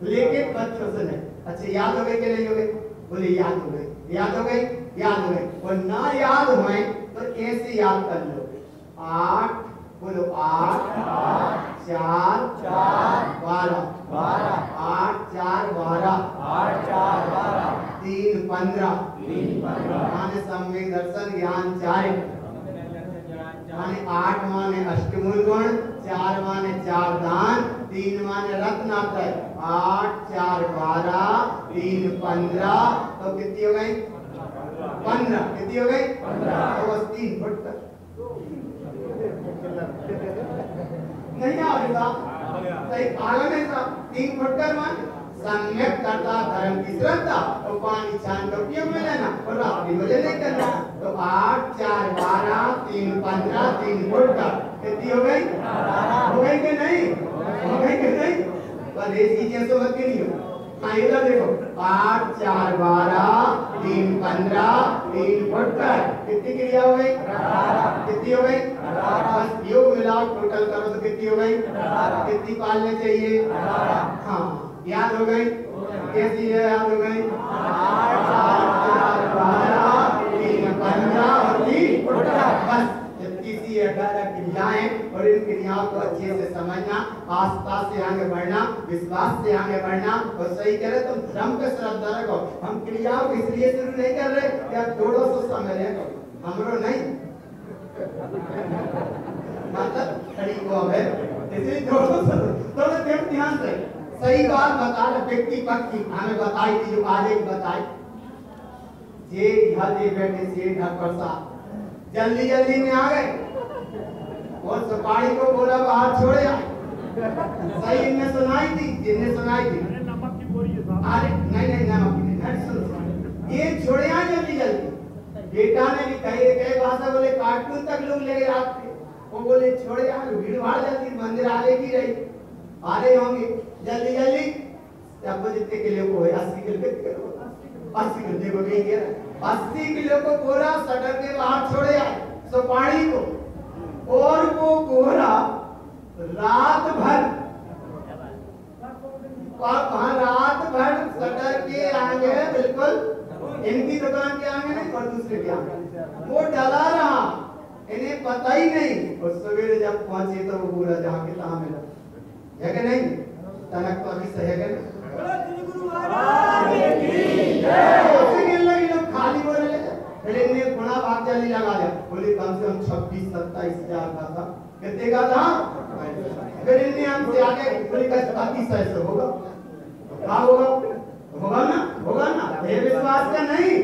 लेकिन बच्चों से नहीं। अच्छा याद हो गई कि नहीं हो गई? बोले याद हो गई। याद हो गई? याद हो गई। और ना याद हुए तो ऐसे याद कर लो 8 बोलो 8 4 12 8 4 12 3 15 माने सम्यक दर्शन ज्ञान 4 माने 8 माने अष्टमूल गुण 4 माने 4 दान 3 माने रत्नात्रय 8 4 12 3 15 तो कितनी हो गई? 15। कितनी हो गई? 15 तो बस 3 फुट तक नहीं आ रहा सही आगे नहीं था 3 फुट कर मान सम्यक करता धर्म की श्रद्धा और पानी छान कर उपयोग में लेना और रात्रि भोजन नहीं करना। तो 8 4 12 3 15 3 फुट का कितनी हो गई? हो गई कि नहीं? हो गई कि नहीं? पर ऐसी चीजें मत नहीं हो। हाँ इधर देखो 8 4 12 3 15 3 फुट का कितनी क्रिया हो गई? कितनी हो गई? बस योग मिलाओ टोटल करो तो कितनी हो गई? कितनी पालने चाहिए? हाँ याद हो गई? कैसी है याद हो गई? 3 और 3 बस। जब किसी 11 क्रियाएं और इन क्रियाओं को अच्छे से समझना, आस्था से आगे बढ़ना, विश्वास से आगे बढ़ना और सही करे तो धर्म पे श्रद्धा रखो। हम क्रियाओं को इसलिए शुरू नहीं कर रहे क्या थोड़ा सा समय लेगा हमरो नहीं मतलब खड़ी को है इसलिए थोड़ा ध्यान से सही बात बता रहे। व्यक्ति पक्ष की हमें बताई थी जो आज एक बताई जे हजे बैठे से ढक प्रसाद जल्दी जल्दी में आ गए और सुपारी को बोला बाहर छोड़े आए। सही इनने सुनाई थी जिनने सुनाई थी नमक की बोरी है साहब। अरे नहीं नमक की नहीं ये छोड़े आए जल्दी जल्दी। बेटा ने भी कई भाषा बोले कार्टून तक लोग लेके आते वो बोले छोड़े आए भीड़ भाड़ जल्दी मंदिर आगे की रही आ रहे होंगे जल्दी जल्दी आपको जितने किलो को है 80 किलो देखो नहीं गया 80 किलो को कोरा सटर के बाहर छोड़े आए सुपारी को और वो कोरा रात भर सटर के आगे बिल्कुल इनकी दुकान के आगे नहीं और दूसरे के आगे वो डला रहा इन्हें पता ही नहीं और सवेरे जब पहुंचे तो वो पूरा जहाँ के तहाँ मिला है कि नहीं तनक तो अभी सही है कि नहीं खाली बोले फिर इन्हें गुणा भाग जाली लगा दिया बोले कम से कम 26-27 हजार का था कितने का था फिर इन्हें हमसे आगे बोले 35 से होगा क्या होगा ना ये विश्वास का नहीं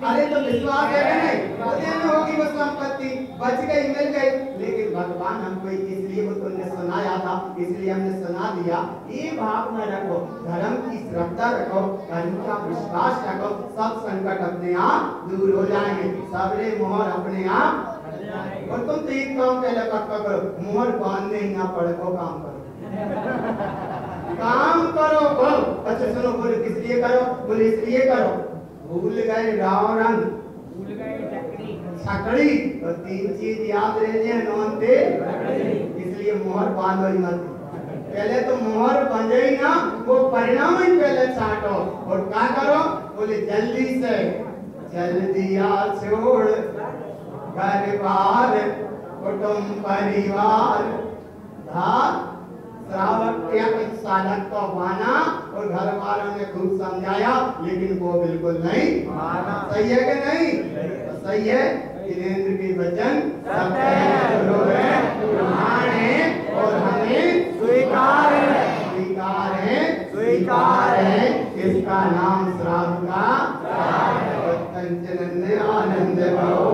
अरे तो विश्वास है कि नहीं बोले में होगी वो संपत्ति बच गई मिल गई लेकिन भगवान हमको इसलिए वो तुमने सुनाया था इसलिए हमने सुना दिया। ये भाव में रखो धर्म की श्रद्धा रखो धर्म का विश्वास रखो सब संकट अपने आप दूर हो जाएंगे सबरे मोहर अपने आप और तुम तो एक काम पहले पक्का करो मोहर बांधने ही ना पड़े वो काम करो अच्छा सुनो बोले किस लिए करो बोले इसलिए करो भूल गए राव रंग छकड़ी और 3 चीज याद रहने नौन थे इसलिए मोहर बांधो ही मत पहले तो मोहर बंधे ही ना वो परिणाम ही पहले छाटो और क्या करो बोले जल्दी से जल्दिया छोड़ घर बार कुटुंब परिवार धार श्रावक साधक को माना और घर वालों ने खूब समझाया लेकिन वो बिल्कुल नहीं माना। सही है कि नहीं? तो सही है जिनेंद्र के वचन सत्य है और हमें स्वीकार है इसका नाम श्रावक का आनंद भाव